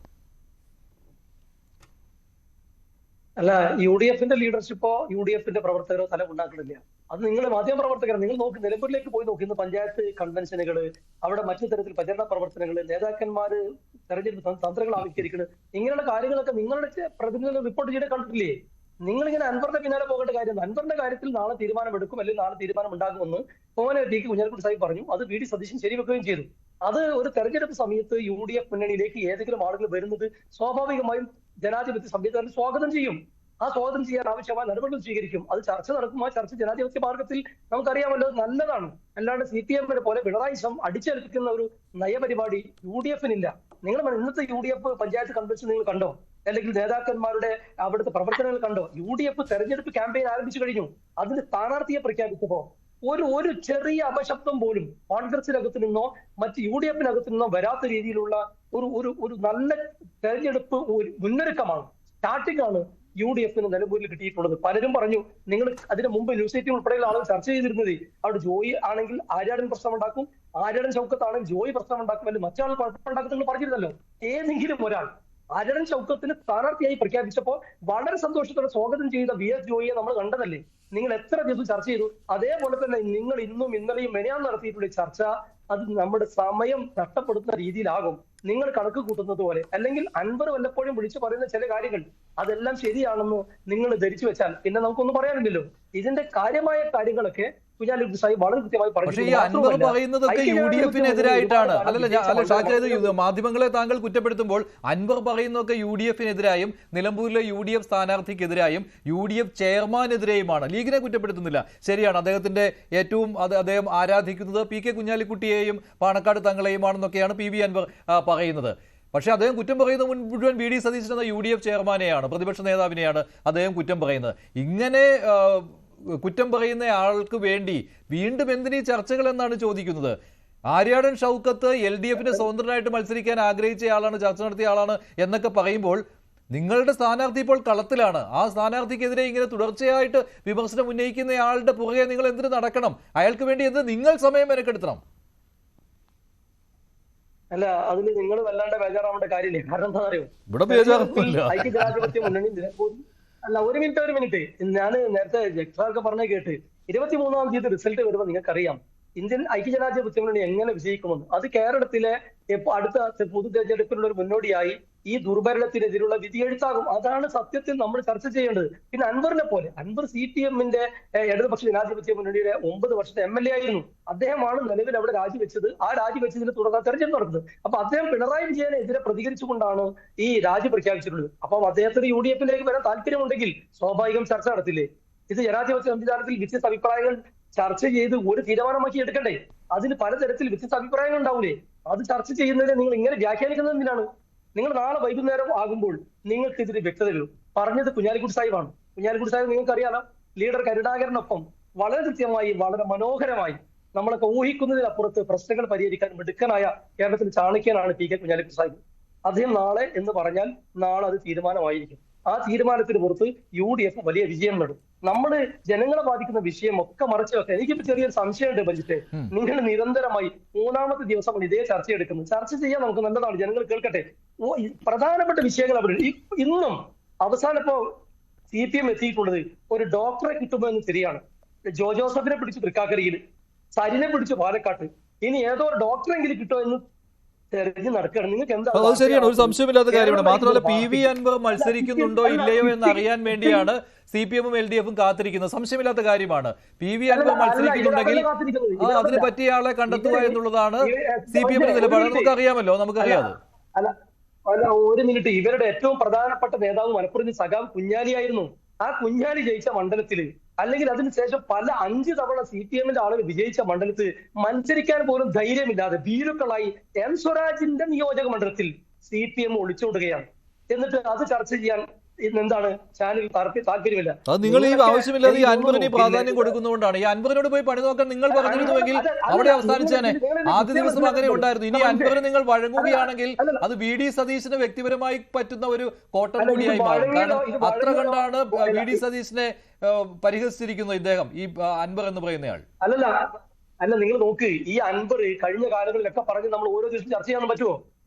അല്ല, UDFന്റെ ലീഡർഷിപ്പോ UDFന്റെ പ്രവർത്തകരോ തല ഉണ്ടാക്കണില്ല. അത് നിങ്ങൾ മാധ്യമ പ്രവർത്തകർ, നിങ്ങൾ നോക്കി നിലമ്പൂരിലേക്ക് പോയി നോക്കി. ഇന്ന് പഞ്ചായത്ത് കൺവെൻഷനുകള്, അവിടെ മറ്റു തരത്തിൽ പ്രചരണ പ്രവർത്തനങ്ങള്, നേതാക്കന്മാര് തെരഞ്ഞെടുപ്പ് തന്ത്രങ്ങൾ ആവിഷ്കരിക്കുന്നത്, ഇങ്ങനെയുള്ള കാര്യങ്ങളൊക്കെ നിങ്ങളുടെ പ്രതിനിധികൾ റിപ്പോർട്ട് ചെയ്ത് കണ്ടിട്ടില്ലേ? നിങ്ങളിങ്ങനെ അൻവറിന്റെ പിന്നാലെ പോകേണ്ട കാര്യം. അൻവറിന്റെ കാര്യത്തിൽ നാളെ തീരുമാനമെടുക്കും, അല്ലെങ്കിൽ നാളെ തീരുമാനം ഉണ്ടാകുമെന്ന് PK കുഞ്ഞാലിക്കുട്ടി സാഹിബ് പറഞ്ഞു. അത് VD സതീശൻ ശരിവെക്കുകയും ചെയ്തു. അത് ഒരു തെരഞ്ഞെടുപ്പ് സമയത്ത് UDF മുന്നണിയിലേക്ക് ഏതെങ്കിലും ആളുകൾ വരുന്നത് സ്വാഭാവികമായും ജനാധിപത്യ സംവിധാനം സ്വാഗതം ചെയ്യും. ആ സ്വാഗതം ചെയ്യാൻ ആവശ്യമായ നടപടികൾ സ്വീകരിക്കും. അത് ചർച്ച നടക്കും. ആ ചർച്ച ജനാധിപത്യ മാർഗത്തിൽ നമുക്കറിയാമല്ലോ നല്ലതാണ്. അല്ലാണ്ട് CPM പോലെ പിണറായി അടിച്ചേൽപ്പിക്കുന്ന ഒരു നയപരിപാടി UDFനില്ല. നിങ്ങൾ ഇന്നത്തെ UDF പഞ്ചായത്ത് കൺവെൻഷൻ നിങ്ങൾ കണ്ടോ? അല്ലെങ്കിൽ നേതാക്കന്മാരുടെ അവിടുത്തെ പ്രവർത്തനങ്ങൾ കണ്ടോ? UDF തെരഞ്ഞെടുപ്പ് ക്യാമ്പയിൻ ആരംഭിച്ചു കഴിഞ്ഞു. അതിന് സ്ഥാനാർത്ഥിയെ പ്രഖ്യാപിച്ചപ്പോ ഒരു ചെറിയ അപശബ്ദം പോലും കോൺഗ്രസിനകത്ത് നിന്നോ മറ്റ് UDFനകത്ത് നിന്നോ വരാത്ത രീതിയിലുള്ള ഒരു നല്ല തെരഞ്ഞെടുപ്പ് മുന്നൊരുക്കമാണ്, സ്റ്റാർട്ടിംഗ് ആണ് UDFന് നിലമ്പൂരിൽ കിട്ടിയിട്ടുള്ളത്. പലരും പറഞ്ഞു, നിങ്ങൾ അതിന് മുമ്പ് ന്യൂസ് 18 ഉൾപ്പെടെയുള്ള ആളുകൾ ചർച്ച ചെയ്തിരുന്നത് അവിടെ ജോയി ആണെങ്കിൽ ആര്യാടൻ പ്രശ്നം ഉണ്ടാക്കും, ആര്യാടൻ ഷൗക്കത്ത് ആണെങ്കിൽ ജോയി പ്രശ്നം ഉണ്ടാക്കും, അല്ലെങ്കിൽ മറ്റാൾ കുഴപ്പമുണ്ടാക്കും നിങ്ങൾ പറഞ്ഞിരുന്നല്ലോ. ഏതെങ്കിലും ഒരാൾ ആര്യടൻ ഷൗക്കത്തിന് സ്ഥാനാർത്ഥിയായി പ്രഖ്യാപിച്ചപ്പോൾ വളരെ സന്തോഷത്തോടെ സ്വാഗതം ചെയ്ത VS ജോയിയെ നമ്മൾ കണ്ടതല്ലേ? നിങ്ങൾ എത്ര ദിവസം ചർച്ച ചെയ്തു? അതേപോലെ തന്നെ നിങ്ങൾ ഇന്നും ഇന്നലെയും മെനയാൻ നടത്തിയിട്ടുള്ള ചർച്ച അത് നമ്മുടെ സമയം നഷ്ടപ്പെടുത്തുന്ന രീതിയിലാകും. നിങ്ങൾ കണക്ക് കൂട്ടുന്നത് പോലെ, അല്ലെങ്കിൽ അൻവർ വല്ലപ്പോഴും വിളിച്ചു പറയുന്ന ചില കാര്യങ്ങൾ അതെല്ലാം ശരിയാണെന്ന് നിങ്ങൾ ധരിച്ചു വെച്ചാൽ പിന്നെ നമുക്കൊന്നും പറയാനില്ലല്ലോ. ഇതിന്റെ കാര്യമായ കാര്യങ്ങളൊക്കെ കുഞ്ഞാലിക്കുട്ടി സാഹിബ് വളരെ കൃത്യമായി പക്ഷേ ഈ അൻവർ പറയുന്നതൊക്കെ UDF-നെതിരായിട്ടാണ്. അല്ല ഷാക്കിർ, ഇത് മാധ്യമങ്ങളെ താങ്കൾ കുറ്റപ്പെടുത്തുമ്പോൾ അൻവർ പറയുന്നതൊക്കെ UDF-നെതിരായും നിലമ്പൂരിലെ UDF സ്ഥാനാർത്ഥിക്കെതിരായും UDF ചെയർമാനെതിരെയുമാണ്. ലീഗിനെ കുറ്റപ്പെടുത്തുന്നില്ല, ശരിയാണ്. അദ്ദേഹത്തിന്റെ ഏറ്റവും അദ്ദേഹം ആരാധിക്കുന്നത് PK കുഞ്ഞാലിക്കുട്ടിയെയും പാണക്കാട് തങ്ങളെയുമാണെന്നൊക്കെയാണ് PV അൻവർ പറയുന്നത്. പക്ഷേ അദ്ദേഹം കുറ്റം പറയുന്നത് മുഴുവൻ VD സതീശൻ എന്ന UDF ചെയർമാനെയാണ്, പ്രതിപക്ഷ നേതാവിനെയാണ് അദ്ദേഹം കുറ്റം പറയുന്നത്. ഇങ്ങനെ കുറ്റം പറയുന്ന ആൾക്ക് വേണ്ടി വീണ്ടും എന്തിനീ ചർച്ചകൾ എന്നാണ് ചോദിക്കുന്നത്. ആര്യാടൻ ഷൗക്കത്ത് LDF-ന് സ്വതന്ത്രനായിട്ട് മത്സരിക്കാൻ ആഗ്രഹിച്ചയാളാണ്, ചർച്ച നടത്തിയ ആളാണ് എന്നൊക്കെ പറയുമ്പോൾ നിങ്ങളുടെ സ്ഥാനാർത്ഥി ഇപ്പോൾ കളത്തിലാണ്. ആ സ്ഥാനാർത്ഥിക്കെതിരെ ഇങ്ങനെ തുടർച്ചയായിട്ട് വിമർശനം ഉന്നയിക്കുന്നയാളുടെ പുറകെ നിങ്ങൾ എന്തിനു നടക്കണം? അയാൾക്ക് വേണ്ടി എന്ത് നിങ്ങൾ സമയം മെനക്കെടുത്തണം? അല്ല, അതിന് നിങ്ങൾ വല്ലാണ്ട് ബേജാറാവേണ്ട കാര്യമില്ല. കാരണം എന്താ അറിയോ, ഇവിടെ ബേജാറൊന്നുമില്ല. ഐക്യജനാധിപത്യ മുന്നണി അല്ല, ഒരു മിനിറ്റ് ഞാൻ നേരത്തെ ജക്സാർക്ക് പറഞ്ഞ കേട്ട് 23-ാം തീയതി റിസൾട്ട് വരുമ്പോൾ നിങ്ങൾക്കറിയാം ഇന്ത്യൻ ഐക്യജനാധിപത്യ മുന്നണി എങ്ങനെ വിജയിക്കുമെന്ന്. അത് കേരളത്തിലെ അടുത്ത പൊതു തെരഞ്ഞെടുപ്പിനുള്ള ഒരു മുന്നോടിയായി ഈ ദുർഭരണത്തിനെതിരുള്ള വിധിയെഴുത്താകും. അതാണ് സത്യത്തിൽ നമ്മൾ ചർച്ച ചെയ്യേണ്ടത്. പിന്നെ അൻവറിനെ പോലെ, അൻവർ CPM-ന്റെ ഇടതുപക്ഷ ജനാധിപത്യ മുന്നണിയുടെ 9 വർഷത്തെ MLA ആയിരുന്നു. അദ്ദേഹമാണ് നിലവിൽ അവിടെ രാജിവെച്ചത്. ആ രാജിവെച്ചതിനെ തുടർന്ന് തെരഞ്ഞെടുപ്പ് നടക്കുന്നത്. അപ്പൊ അദ്ദേഹം പിണറായി വിജയനെതിരെ പ്രതികരിച്ചുകൊണ്ടാണ് ഈ രാജി പ്രഖ്യാപിച്ചിട്ടുള്ളത്. അപ്പം അദ്ദേഹത്തിന് UDF-ലേക്ക് വരാൻ താല്പര്യമുണ്ടെങ്കിൽ സ്വാഭാവികം ചർച്ച നടത്തില്ലേ? ഇത് ജനാധിപത്യ സംവിധാനത്തിൽ വ്യത്യസ്ത അഭിപ്രായങ്ങൾ ചർച്ച ചെയ്ത് ഒരു തീരുമാനമാക്കി എടുക്കണ്ടേ? അതിന് പലതരത്തിൽ വ്യത്യസ്ത അഭിപ്രായങ്ങൾ ഉണ്ടാവൂലേ? അത് ചർച്ച ചെയ്യുന്നതിനെ നിങ്ങൾ ഇങ്ങനെ വ്യാഖ്യാനിക്കുന്നത് എന്തിനാണ്? നിങ്ങൾ നാളെ വൈകുന്നേരം ആകുമ്പോൾ നിങ്ങൾക്ക് ഇതിന് വ്യക്തത വരും. പറഞ്ഞത് കുഞ്ഞാലിക്കുട്ടി സാഹിബാണ്. കുഞ്ഞാലിക്കുട്ടി സാഹിബ് നിങ്ങൾക്ക് അറിയാലോ, ലീഡർ കരുണാകരനൊപ്പം വളരെ കൃത്യമായി വളരെ മനോഹരമായി നമ്മളൊക്കെ ഊഹിക്കുന്നതിനപ്പുറത്ത് പ്രശ്നങ്ങൾ പരിഹരിക്കാൻ മിടുക്കനായ കേരളത്തിൽ ചാണക്യനാണ് PK കുഞ്ഞാലിക്കുട്ടി സാഹിബ്. അദ്ദേഹം നാളെ എന്ന് പറഞ്ഞാൽ നാളെ അത് തീരുമാനമായിരിക്കും. ആ തീരുമാനത്തിന് പുറത്ത് UDF വലിയ വിജയം നേടും. നമ്മള് ജനങ്ങളെ ബാധിക്കുന്ന വിഷയം ഒക്കെ മറച്ചു വെക്കാം. എനിക്കിപ്പോ ചെറിയൊരു സംശയമുണ്ട് ബഞ്ചിത്തെ, നിങ്ങൾ നിരന്തരമായി 3-ാമത്തെ ദിവസമാണ് ഇതേ ചർച്ച എടുക്കുന്നത്. ചർച്ച ചെയ്യാൻ നമുക്ക് നല്ലതാണ്, ജനങ്ങൾ കേൾക്കട്ടെ. പ്രധാനപ്പെട്ട വിഷയങ്ങൾ അവിടെ ഇന്നും അവസാനം ഇപ്പോ CPM എത്തിയിട്ടുള്ളത് ഒരു ഡോക്ടറെ കിട്ടുമോ എന്ന് ശരിയാണ്. ജോസഫിനെ പിടിച്ച് തൃക്കാക്കരയിൽ, സരിനെ പിടിച്ച് പാലക്കാട്ട്, ഇനി ഏതോ ഒരു ഡോക്ടറെങ്കിലും കിട്ടുമോ എന്ന് തെരഞ്ഞു നടക്കുകയാണ്. നിങ്ങൾക്ക് എന്താ? അത് ശരിയാണ്, ഒരു സംശയമില്ലാത്ത കാര്യമാണ്. മാത്രമല്ല PV അൻവർ മത്സരിക്കുന്നുണ്ടോ ഇല്ലയോ എന്ന് അറിയാൻ വേണ്ടിയാണ് CPM-ഉം LDF-ഉം കാത്തിരിക്കുന്നത്. സംശയമില്ലാത്ത കാര്യമാണ്. PV അൻവർ മത്സരിക്കുന്നുണ്ടെങ്കിൽ അതിന് പറ്റിയ ആളെ കണ്ടെത്തുക എന്നുള്ളതാണ് CPM-ന്റെ നിലപാട്. നമുക്കറിയാമല്ലോ, നമുക്കറിയാതെ. അല്ല, ഒരു മിനിറ്റ്. ഇവരുടെ ഏറ്റവും പ്രധാനപ്പെട്ട നേതാവ് മലപ്പുറം സഖാവ് കുഞ്ഞാലിയായിരുന്നു. ആ കുഞ്ഞാലി ജയിച്ച മണ്ഡലത്തില്, അല്ലെങ്കിൽ അതിനുശേഷം പല 5 തവണ CPM-ന്റെ ആളുകൾ വിജയിച്ച മണ്ഡലത്തിൽ മത്സരിക്കാൻ പോലും ധൈര്യമില്ലാതെ ഭീരുക്കളായി M സ്വരാജിന്റെ നിയോജക മണ്ഡലത്തിൽ CPM ഒളിച്ചോടുകയാണ്. എന്നിട്ട് അത് ചർച്ച ചെയ്യാൻ എന്താണ് ചാനൽ താല്പര്യമില്ല. അത് നിങ്ങൾ ഈ ആവശ്യമില്ലാതെ ഈ അൻവറിന് പ്രാധാന്യം കൊടുക്കുന്നതുകൊണ്ടാണ്. ഈ അൻവറിനോട് പോയി പണി നോക്കാൻ നിങ്ങൾ പറഞ്ഞിരുന്നുവെങ്കിൽ അവിടെ അവസാനിച്ചേനെ. ആദ്യ ദിവസം അങ്ങനെ ഉണ്ടായിരുന്നു. ഇനി അൻവറിന് നിങ്ങൾ വഴങ്ങുകയാണെങ്കിൽ അത് VD സതീശന് വ്യക്തിപരമായി പറ്റുന്ന ഒരു കോട്ടം കൂടിയായി മാറും. കാരണം അത്ര കണ്ടാണ് VD സതീശനെ പരിഹസിച്ചിരിക്കുന്നത് ഇദ്ദേഹം, ഈ അൻവർ എന്ന് പറയുന്നയാൾ. അല്ല, നിങ്ങൾ നോക്ക്, ഈ അൻവർ കഴിഞ്ഞ കാലങ്ങളിലൊക്കെ പറഞ്ഞ് നമ്മൾ ഓരോ ദിവസം ചർച്ച ചെയ്യാൻ പറ്റുമോ?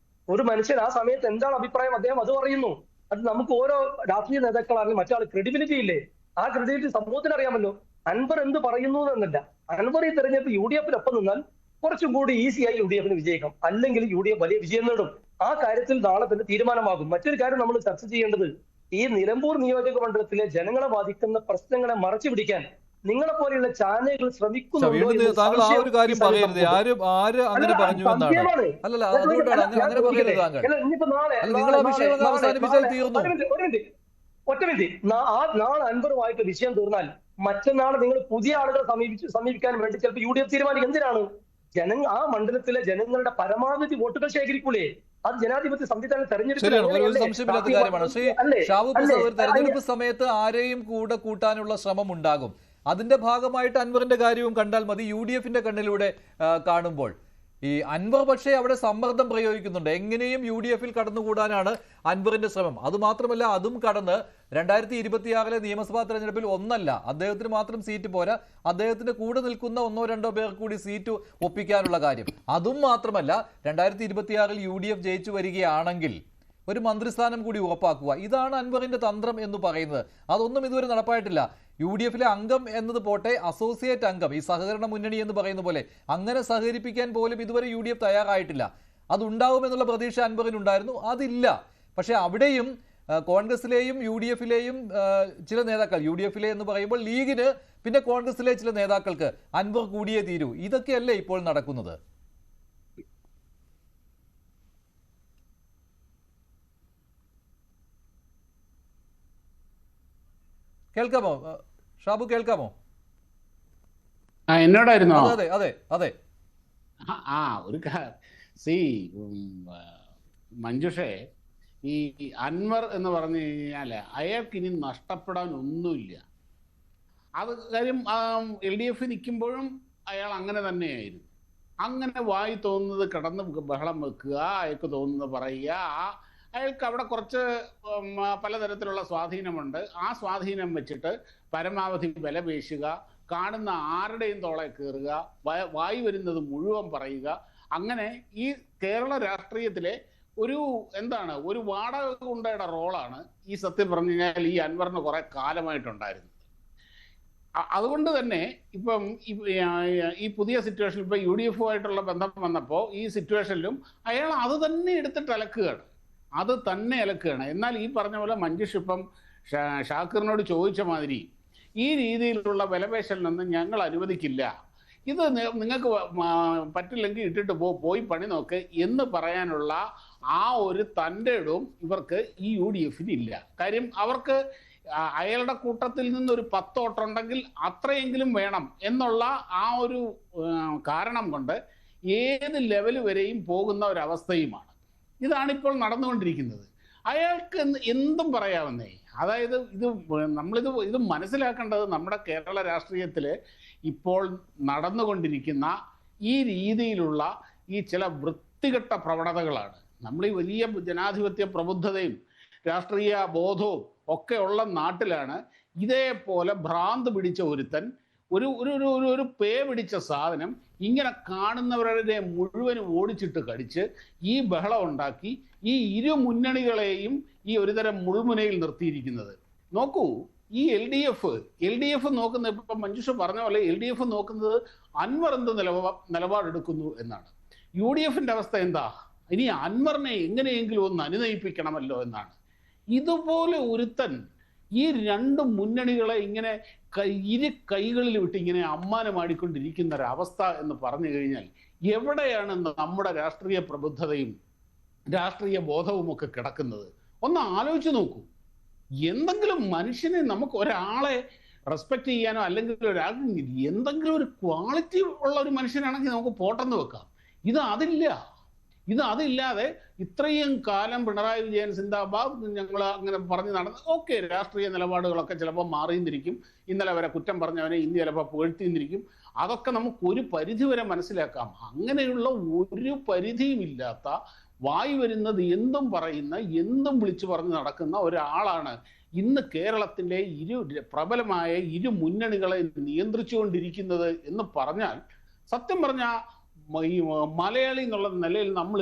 ഒരു മനുഷ്യൻ ആ സമയത്ത് എന്താണ് അഭിപ്രായം അദ്ദേഹം അത് പറയുന്നു. അത് നമുക്ക് ഓരോ രാഷ്ട്രീയ നേതാക്കളാണെങ്കിൽ മറ്റാൾ ക്രെഡിബിലിറ്റി ഇല്ലേ? ആ ക്രെഡിബിലിറ്റി സമൂഹത്തിന് അറിയാമല്ലോ. അൻവർ എന്ത് പറയുന്നു എന്നല്ല, അൻവർ ഈ തെരഞ്ഞെടുപ്പ് UDF-നൊപ്പം നിന്നാൽ കുറച്ചും കൂടി ഈസിയായി UDF-ന് വിജയിക്കാം, അല്ലെങ്കിൽ UDF വലിയ വിജയം നേടും. ആ കാര്യത്തിൽ നാളെ തന്നെ തീരുമാനമാകും. മറ്റൊരു കാര്യം നമ്മൾ ചർച്ച ചെയ്യേണ്ടത്, ഈ നിലമ്പൂർ നിയോജക മണ്ഡലത്തിലെ ജനങ്ങളെ ബാധിക്കുന്ന പ്രശ്നങ്ങളെ മറച്ചു പിടിക്കാൻ നിങ്ങളെ പോലെയുള്ള ചാനലുകൾ ശ്രമിക്കുന്നു. താങ്കൾ ആ ഒരു കാര്യം പറയരുത്. ആര് അങ്ങനെ പറഞ്ഞു എന്നാണ്? അല്ലല്ല, അതുകൊണ്ടാണ് അങ്ങനെ പറയരുത് താങ്കൾ. നിങ്ങൾ ആ വിഷയം അവസാനിപ്പിച്ചാൽ തീർന്നു. ഒറ്റ മിനിറ്റ്. നാളെ അൻവറുമായിട്ട് വിഷയം തീർന്നാൽ മറ്റന്നാൾ നിങ്ങൾ പുതിയ ആളുകളെ സമീപിക്കാൻ വേണ്ടി ചിലപ്പോൾ UDF തീരുമാനിക്കും. എന്തിനാണ്? ആ മണ്ഡലത്തിലെ ജനങ്ങളുടെ പരമാവധി വോട്ടുകൾ ശേഖരിക്കൂലേ? അത് ജനാധിപത്യ സംവിധാനം തെരഞ്ഞെടുപ്പ് സംശയമില്ലാത്ത കാര്യമാണ്. ശ്രീ ഷാബു പ്രസാദ്, ഒരു തെരഞ്ഞെടുപ്പ് സമയത്ത് ആരെയും കൂടെ കൂട്ടാനുള്ള ശ്രമം ഉണ്ടാകും. അതിന്റെ ഭാഗമായിട്ട് അൻവറിന്റെ കാര്യവും കണ്ടാൽ മതി. UDF-ന്റെ കണ്ണിലൂടെ കാണുമ്പോൾ ഈ അൻവർ പക്ഷേ അവിടെ സമ്മർദ്ദം പ്രയോഗിക്കുന്നുണ്ട്. എങ്ങനെയും UDF-ൽ കടന്നുകൂടാനാണ് അൻവറിന്റെ ശ്രമം. അതുമാത്രമല്ല, അതും കടന്ന് 2026 നിയമസഭാ തെരഞ്ഞെടുപ്പിൽ ഒന്നല്ല, അദ്ദേഹത്തിന് മാത്രം സീറ്റ് പോരാ, അദ്ദേഹത്തിന് കൂടെ നിൽക്കുന്ന 1-2 പേർ കൂടി സീറ്റ് ഒപ്പിക്കാനുള്ള കാര്യം. അതും മാത്രമല്ല, 2026 UDF ജയിച്ചു വരികയാണെങ്കിൽ ഒരു മന്ത്രിസ്ഥാനം കൂടി ഉറപ്പാക്കുക. ഇതാണ് അൻവറിന്റെ തന്ത്രം എന്ന് പറയുന്നത്. അതൊന്നും ഇതുവരെ നടപ്പായിട്ടില്ല. UDF-ലെ അംഗം എന്നത് പോട്ടെ, അസോസിയേറ്റ് അംഗം, ഈ സഹകരണ മുന്നണി എന്ന് പറയുന്ന പോലെ അങ്ങനെ സഹകരിപ്പിക്കാൻ പോലും ഇതുവരെ UDF തയ്യാറായിട്ടില്ല. അതുണ്ടാവുമെന്നുള്ള പ്രതീക്ഷ അൻവറിനുണ്ടായിരുന്നു, അതില്ല. പക്ഷേ അവിടെയും കോൺഗ്രസിലെയും UDF-ലെയും ചില നേതാക്കൾ, UDF-ലെ എന്ന് പറയുമ്പോൾ ലീഗിന്, പിന്നെ കോൺഗ്രസിലെ ചില നേതാക്കൾക്ക് അൻവർ കൂടിയേ തീരൂ. ഇതൊക്കെയല്ലേ ഇപ്പോൾ നടക്കുന്നത്? കേൾക്കാമോ ഷാബു? കേൾക്കാമോ? എന്നോടായിരുന്നോ? അതെ അതെ അതെ. ഒരു മഞ്ജുഷേ, ഈ അൻവർ എന്ന് പറഞ്ഞു കഴിഞ്ഞാൽ അയാൾക്ക് ഇനി നഷ്ടപ്പെടാൻ ഒന്നുമില്ല. അത് കാര്യം LDF നിൽക്കുമ്പോഴും അയാൾ അങ്ങനെ തന്നെയായിരുന്നു. അങ്ങനെ വായി തോന്നുന്നത് കിടന്ന് ബഹളം വെക്കുക, അയാൾക്ക് തോന്നുന്നത് പറയുക. അയാൾക്ക് അവിടെ കുറച്ച് പലതരത്തിലുള്ള സ്വാധീനമുണ്ട്. ആ സ്വാധീനം വെച്ചിട്ട് പരമാവധി വില പേശുക, കാണുന്ന ആരുടെയും തോളെ കയറുക, വായി വരുന്നത് മുഴുവൻ പറയുക. അങ്ങനെ ഈ കേരള രാഷ്ട്രീയത്തിലെ ഒരു വാടക ഗുണ്ടയുടെ റോളാണ് ഈ സത്യം പറഞ്ഞു കഴിഞ്ഞാൽ ഈ അൻവറിന് കുറെ കാലമായിട്ടുണ്ടായിരുന്നത്. അതുകൊണ്ട് തന്നെ ഇപ്പം ഈ പുതിയ സിറ്റുവേഷൻ, ഇപ്പൊ UDF-ആയിട്ടുള്ള ബന്ധം വന്നപ്പോൾ ഈ സിറ്റുവേഷനിലും അയാൾ അത് തന്നെ എടുത്തിട്ട് അലക്കുകയാണ്. എന്നാൽ ഈ പറഞ്ഞ പോലെ മഞ്ജുഷ് ഇപ്പം ഷാക്കിറിനോട് ചോദിച്ച മാതിരി ഈ രീതിയിലുള്ള വിലപേശലിനൊന്നും ഞങ്ങൾ അനുവദിക്കില്ല, ഇത് നിങ്ങൾക്ക് പറ്റില്ലെങ്കിൽ ഇട്ടിട്ട് പോയി പണി നോക്ക് എന്ന് പറയാനുള്ള ആ ഒരു തൻ്റെ ഇടവും ഇവർക്ക് ഈ UDF-ന് ഇല്ല. കാര്യം അവർക്ക് അയാളുടെ കൂട്ടത്തിൽ നിന്നൊരു 10 വോട്ടുണ്ടെങ്കിൽ അത്രയെങ്കിലും വേണം എന്നുള്ള ആ ഒരു കാരണം കൊണ്ട് ഏത് ലെവൽ വരെയും പോകുന്ന ഒരവസ്ഥയുമാണ്. ഇതാണിപ്പോൾ നടന്നുകൊണ്ടിരിക്കുന്നത്. അയാൾക്ക് എന്തും പറയാവുന്നേ. അതായത് ഇത് മനസ്സിലാക്കേണ്ടത് നമ്മുടെ കേരള രാഷ്ട്രീയത്തിൽ ഇപ്പോൾ നടന്നുകൊണ്ടിരിക്കുന്ന ഈ രീതിയിലുള്ള ഈ ചില വൃത്തികെട്ട പ്രവണതകളാണ്. നമ്മൾ ഈ വലിയ ജനാധിപത്യ പ്രബുദ്ധതയും രാഷ്ട്രീയ ബോധവും ഒക്കെ ഉള്ള നാട്ടിലാണ് ഇതേപോലെ ഭ്രാന്ത് പിടിച്ച ഒരുത്തൻ, ഒരു പേ പിടിച്ച സാധനം ഇങ്ങനെ കാണുന്നവരുടെ മുഴുവനും ഓടിച്ചിട്ട് കടിച്ച് ഈ ബഹളം ഉണ്ടാക്കി ഈ ഇരു മുന്നണികളെയും ഈ ഒരുതരം മുൾമുനയിൽ നിർത്തിയിരിക്കുന്നത്. നോക്കൂ, ഈ LDF നോക്കുന്നത്, ഇപ്പം മഞ്ജുഷ പറഞ്ഞ പോലെ LDF നോക്കുന്നത് അൻവർ എന്ത് നിലപാടെടുക്കുന്നു എന്നാണ്. UDF-ന്റെ അവസ്ഥ എന്താ? ഇനി അൻവറിനെ എങ്ങനെയെങ്കിലും ഒന്ന് അനുനയിപ്പിക്കണമല്ലോ എന്നാണ്. ഇതുപോലെ ഒരുത്തൻ ഈ രണ്ട് മുന്നണികളെ ഇങ്ങനെ ഇരു കൈകളിൽ വിട്ട് ഇങ്ങനെ അമ്മാനമാടിക്കൊണ്ടിരിക്കുന്ന ഒരവസ്ഥ എന്ന് പറഞ്ഞു കഴിഞ്ഞാൽ എവിടെയാണ് നമ്മുടെ രാഷ്ട്രീയ പ്രബുദ്ധതയും രാഷ്ട്രീയ ബോധവും ഒക്കെ കിടക്കുന്നത്? ഒന്ന് ആലോചിച്ച് നോക്കൂ. എന്തെങ്കിലും മനുഷ്യനെ, നമുക്ക് ഒരാളെ റെസ്പെക്ട് ചെയ്യാനോ അല്ലെങ്കിൽ ഒരാൾക്ക് എന്തെങ്കിലും ഒരു ക്വാളിറ്റി ഉള്ള ഒരു മനുഷ്യനാണെങ്കിൽ നമുക്ക് പോട്ടെന്ന് വെക്കാം. അതില്ലാതെ ഇത്രയും കാലം പിണറായി വിജയൻ സിന്ദാബാദ് ഞങ്ങൾ അങ്ങനെ പറഞ്ഞ് നടന്ന്, ഓക്കെ, രാഷ്ട്രീയ നിലപാടുകളൊക്കെ ചിലപ്പോൾ മാറിയെന്നിരിക്കും. ഇന്നലെ വരെ കുറ്റം പറഞ്ഞവനെ ഇന്ന് ചിലപ്പോൾ പുകഴ്ത്തിയെന്നിരിക്കും. അതൊക്കെ നമുക്ക് ഒരു പരിധി വരെ മനസ്സിലാക്കാം. അങ്ങനെയുള്ള ഒരു പരിധിയും ഇല്ലാത്ത, വായി വരുന്നത് എന്തും പറയുന്ന, എന്തും വിളിച്ചു പറഞ്ഞ് നടക്കുന്ന ഒരാളാണ് ഇന്ന് കേരളത്തിൻ്റെ പ്രബലമായ ഇരു മുന്നണികളെ നിയന്ത്രിച്ചുകൊണ്ടിരിക്കുന്നത് എന്ന് പറഞ്ഞാൽ, സത്യം പറഞ്ഞാൽ ഈ മലയാളി എന്നുള്ള നിലയിൽ നമ്മൾ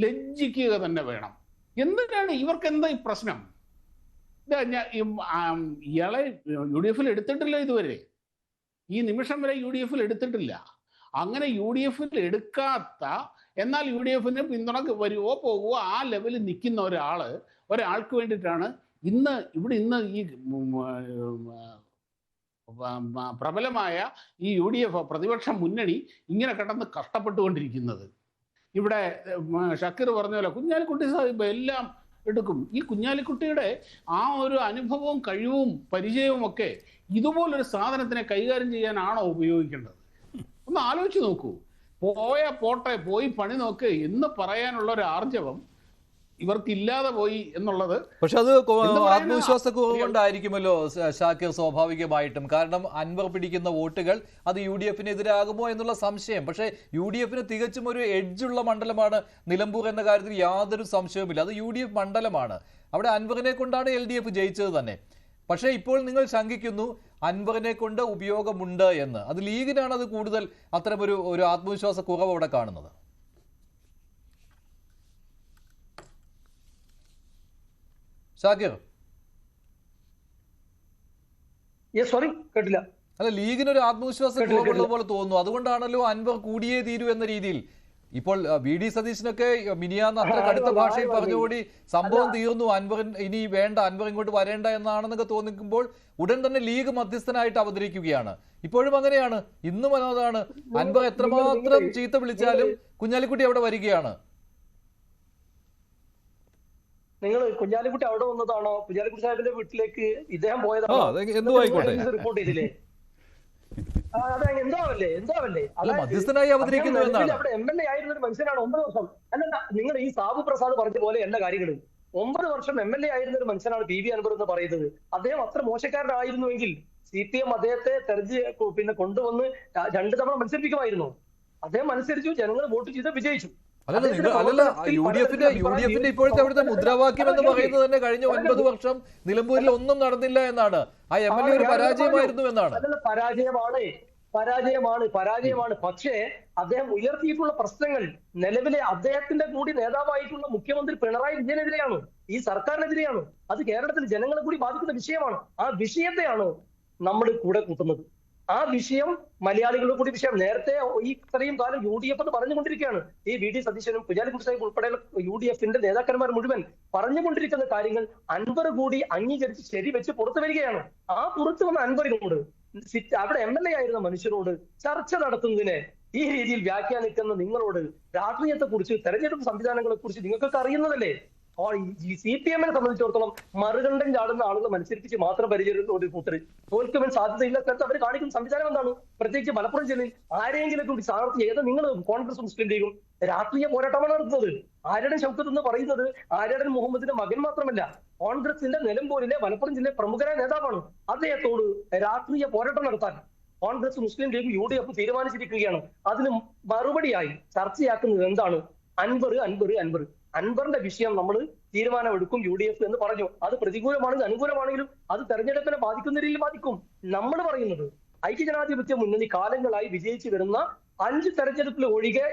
ലജ്ജിക്കുക തന്നെ വേണം. എന്തിനാണ് ഇവർക്ക് എന്താ ഈ പ്രശ്നം? ഇയാളെ UDF-ൽ എടുത്തിട്ടില്ല ഇതുവരെ, ഈ നിമിഷം വരെ UDF-ൽ എടുത്തിട്ടില്ല. അങ്ങനെ UDF-ൽ എടുക്കാത്ത, എന്നാൽ UDF-ന് പിന്തുണക്ക് വരുവോ പോകുവോ ആ ലെവലിൽ നിൽക്കുന്ന ഒരാൾക്ക് വേണ്ടിയിട്ടാണ് ഇന്ന് ഈ പ്രബലമായ ഈ UDF പ്രതിപക്ഷ മുന്നണി ഇങ്ങനെ കിടന്ന് കഷ്ടപ്പെട്ടുകൊണ്ടിരിക്കുന്നത്. ഇവിടെ ഷക്കീർ പറഞ്ഞ പോലെ കുഞ്ഞാലിക്കുട്ടി സാഹിബ് എല്ലാം എടുക്കും. ഈ കുഞ്ഞാലിക്കുട്ടിയുടെ ആ ഒരു അനുഭവവും കഴിവും പരിചയവും ഒക്കെ ഇതുപോലൊരു സാധനത്തിനെ കൈകാര്യം ചെയ്യാനാണോ ഉപയോഗിക്കേണ്ടത്? ഒന്ന് ആലോചിച്ച് നോക്കൂ. പോട്ടെ, പോയി പണി നോക്ക് എന്ന് പറയാനുള്ള ഒരു ആർജവം ഇവർക്കില്ലാതെ പോയി എന്നുള്ളത്. പക്ഷെ അത് ആത്മവിശ്വാസക്കുറവ് കൊണ്ടായിരിക്കുമല്ലോ ഷാക്കിർ, സ്വാഭാവികമായിട്ടും. കാരണം അൻവർ പിടിക്കുന്ന വോട്ടുകൾ അത് UDF-നെതിരാകുമോ എന്നുള്ള സംശയം. പക്ഷേ UDF-ന് തികച്ചും ഒരു എഡ്ജുള്ള മണ്ഡലമാണ് നിലമ്പൂർ എന്ന കാര്യത്തിൽ യാതൊരു സംശയവുമില്ല. അത് UDF മണ്ഡലമാണ്. അവിടെ അൻവറിനെ കൊണ്ടാണ് LDF ജയിച്ചത് തന്നെ. പക്ഷേ ഇപ്പോൾ നിങ്ങൾ ശങ്കിക്കുന്നു അൻവറിനെ കൊണ്ട് ഉപയോഗമുണ്ട് എന്ന്. അത് ലീഗിനാണ് അത് കൂടുതൽ അത്തരമൊരു ആത്മവിശ്വാസക്കുറവ് അവിടെ കാണുന്നത്. ഷാക്കിർ, സോറി കേട്ടില്ല. അല്ല, ലീഗിനൊരു ആത്മവിശ്വാസം കുറവുള്ളത് പോലെ തോന്നുന്നു. അതുകൊണ്ടാണല്ലോ അൻവർ കൂടിയേ തീരൂ എന്ന രീതിയിൽ. ഇപ്പോൾ VD സതീശനൊക്കെ മിനിയാന്ന് അത്ര കടുത്ത ഭാഷയിൽ പറഞ്ഞുകൂടി സംഭവം തീർന്നു, അൻവർ ഇനി വേണ്ട, അൻവർ ഇങ്ങോട്ട് വരേണ്ട എന്നാണെന്നൊക്കെ തോന്നിക്കുമ്പോൾ ഉടൻ തന്നെ ലീഗ് മധ്യസ്ഥനായിട്ട് അവതരിക്കുകയാണ്. ഇപ്പോഴും അങ്ങനെയാണ്, ഇന്നും അതാണ്. അൻവർ എത്രമാത്രം ചീത്ത വിളിച്ചാലും കുഞ്ഞാലിക്കുട്ടി അവിടെ വരികയാണ്. നിങ്ങൾ കുഞ്ഞാലിക്കുട്ടി അവിടെ വന്നതാണോ? കുഞ്ഞാലിക്കുട്ടി സാഹിബിന്റെ വീട്ടിലേക്ക് ഇദ്ദേഹം പോയതാണോ? എന്തോ ആയിക്കോട്ടെ, റിപ്പോർട്ട് ചെയ്തില്ലേ? എന്താവല്ലേ മധ്യസ്ഥനായി അവതരിക്കുന്നു എന്നാണ്. അവിടെ MLA ആയിരുന്ന ഒരു മനുഷ്യനാണ് 9 വർഷം. അല്ല, നിങ്ങൾ ഈ സാബു പ്രസാദ് പറഞ്ഞ പോലെ എല്ലാ കാര്യങ്ങളും 9 വർഷം MLA ആയിരുന്ന ഒരു മനുഷ്യനാണ് PV അൻവർ എന്ന് പറയുന്നത്. അദ്ദേഹം അത്ര മോശക്കാരനായിരുന്നുവെങ്കിൽ CPM അദ്ദേഹത്തെ കൊണ്ടുവന്ന് 2 തവണ മത്സരിപ്പിക്കുമായിരുന്നു. അദ്ദേഹം മത്സരിച്ചു, ജനങ്ങൾ വോട്ട് ചെയ്ത് വിജയിച്ചു. അല്ലല്ല, യുഡിഎഫിന്റെ ഇപ്പോഴത്തെ അവിടുത്തെ മുദ്രാവാക്യം എന്ന് പറയുന്നത് തന്നെ കഴിഞ്ഞ 9 വർഷം നിലമ്പൂരിൽ ഒന്നും നടന്നില്ല എന്നാണ്. ആ MLA ഒരു പരാജയമായിരുന്നു എന്നാണ്. പരാജയമാണ്. പക്ഷേ അദ്ദേഹം ഉയർത്തിയിട്ടുള്ള പ്രശ്നങ്ങൾ നിലവിലെ അദ്ദേഹത്തിന്റെ കൂടി നേതാവായിട്ടുള്ള മുഖ്യമന്ത്രി പിണറായി വിജയനെതിരെയാണ്, ഈ സർക്കാരിനെതിരെയാണ്. അത് കേരളത്തിൽ ജനങ്ങളെ കൂടി ബാധിക്കുന്ന വിഷയമാണ്. ആ വിഷയത്തെയാണ് നമ്മൾ കൂടെ കൂട്ടുന്നത്. ആ വിഷയം മലയാളികളുടെ കൂടി വിഷയം. നേരത്തെ ഈ ഇത്രയും കാലം UDF എന്ന് പറഞ്ഞുകൊണ്ടിരിക്കുകയാണ്. ഈ VD സതീശനും കുഞ്ഞാലിക്കുട്ടി സാഹിബ് ഉൾപ്പെടെയുള്ള UDFന്റെ നേതാക്കന്മാർ മുഴുവൻ പറഞ്ഞുകൊണ്ടിരിക്കുന്ന കാര്യങ്ങൾ അൻവർ കൂടി അംഗീകരിച്ച് ശരിവെച്ച് പുറത്തു വരികയാണ്. ആ പുറത്തു വന്ന അൻവറിനോട്, അവിടെ MLA ആയിരുന്ന മനുഷ്യരോട് ചർച്ച നടത്തുന്നതിനെ ഈ രീതിയിൽ വ്യാഖ്യാനിക്കുന്ന നിങ്ങളോട് രാഷ്ട്രീയത്തെ കുറിച്ച്, തെരഞ്ഞെടുപ്പ് സംവിധാനങ്ങളെ കുറിച്ച് നിങ്ങൾക്കൊക്കെ അറിയുന്നതല്ലേ? CPM-നെ സംബന്ധിച്ചിടത്തോളം മറുകണ്ഠം ചാടുന്ന ആളുകൾ മത്സരിപ്പിച്ച് മാത്രം പരിചയമുള്ള ഒരു കൂട്ടർ തോൽക്കുവാൻ സാധ്യതയില്ല സ്ഥലത്ത് അവർ കാണിക്കുന്ന സംവിധാനം എന്താണ്? പ്രത്യേകിച്ച് മലപ്പുറം ജില്ലയിൽ ആരെങ്കിലും കൂടി സ്ഥാനാർത്ഥി ചെയ്ത് നിങ്ങൾ കോൺഗ്രസ് മുസ്ലിം ലീഗും രാഷ്ട്രീയ പോരാട്ടമാണ് നടത്തുന്നത്. ആര്യടൻ ഷൗക്കത്ത് എന്ന് പറയുന്നത് ആര്യടൻ മുഹമ്മദിന്റെ മകൻ മാത്രമല്ല, കോൺഗ്രസിന്റെ നിലമ്പൂരിലെ മലപ്പുറം ജില്ലയിലെ പ്രമുഖരായ നേതാവാണ്. അദ്ദേഹത്തോട് രാഷ്ട്രീയ പോരാട്ടം നടത്താൻ കോൺഗ്രസ് മുസ്ലിം ലീഗ് UDF തീരുമാനിച്ചിരിക്കുകയാണ്. അതിന് മറുപടിയായി ചർച്ചയാക്കുന്നത് എന്താണ്? അൻവറിന്റെ വിഷയം നമ്മൾ തീരുമാനമെടുക്കും UDF എന്ന് പറഞ്ഞു. അത് പ്രതികൂലമാണെങ്കിലും അനുകൂലമാണെങ്കിലും അത് തെരഞ്ഞെടുപ്പിനെ ബാധിക്കുന്ന രീതിയിൽ ബാധിക്കും. നമ്മൾ പറയുന്നത് ഐക്യജനാധിപത്യ മുന്നണി കാലങ്ങളായി വിജയിച്ചു വരുന്ന 5 തെരഞ്ഞെടുപ്പിൽ ഒഴികെ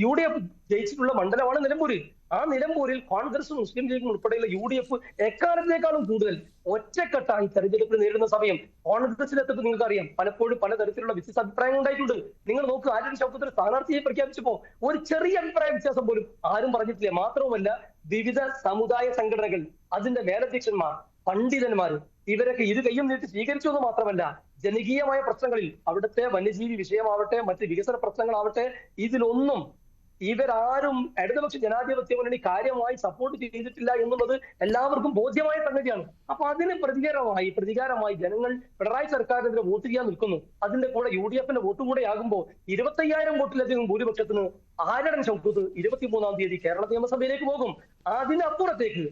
UDF ജയിച്ചിട്ടുള്ള മണ്ഡലമാണ് നിലമ്പൂര്. ആ നിലമ്പൂരിൽ കോൺഗ്രസും മുസ്ലിം ലീഗും ഉൾപ്പെടെയുള്ള UDF എക്കാലത്തേക്കാളും കൂടുതൽ ഒറ്റക്കെട്ടായി തെരഞ്ഞെടുപ്പിൽ നേരിടുന്ന സമയം കോൺഗ്രസിലെത്തൊക്കെ നിങ്ങൾക്ക് അറിയാം, പലപ്പോഴും പലതരത്തിലുള്ള വ്യത്യസ്ത അഭിപ്രായങ്ങൾ ഉണ്ടായിട്ടുണ്ട്. നിങ്ങൾ നോക്കുക, ആര്യടൻ ഷൗക്കത്തിന് സ്ഥാനാർത്ഥിയെ പ്രഖ്യാപിച്ചപ്പോ ഒരു ചെറിയ അഭിപ്രായ വ്യത്യാസം പോലും ആരും പറഞ്ഞിട്ടില്ല. മാത്രവുമല്ല, വിവിധ സമുദായ സംഘടനകൾ, അതിന്റെ മേലധ്യക്ഷന്മാർ, പണ്ഡിതന്മാർ, ഇവരൊക്കെ ഇരു കൈയും നീട്ടി സ്വീകരിച്ചു എന്ന് മാത്രമല്ല, ജനകീയമായ പ്രശ്നങ്ങളിൽ അവിടുത്തെ വന്യജീവി വിഷയമാവട്ടെ, മറ്റ് വികസന പ്രശ്നങ്ങളാവട്ടെ, ഇതിലൊന്നും ഇവരാരും ഇടതുപക്ഷ ജനാധിപത്യ മുന്നണി കാര്യമായി സപ്പോർട്ട് ചെയ്തിട്ടില്ല എന്നുള്ളത് എല്ലാവർക്കും ബോധ്യമായ സംഗതിയാണ്. അപ്പൊ അതിന് പ്രതികാരമായി ജനങ്ങൾ പിണറായി സർക്കാരിനെതിരെ വോട്ട് ചെയ്യാൻ നിൽക്കുന്നു. അതിന്റെ കൂടെ UDFന്റെ വോട്ട് കൂടെ ആകുമ്പോൾ 25,000 വോട്ടിലധികം ഭൂരിപക്ഷത്തിന് ആര്യടൻ ഷൗക്കത്ത് 23-ാം തീയതി കേരള നിയമസഭയിലേക്ക് പോകും. അതിനപ്പുറത്തേക്ക്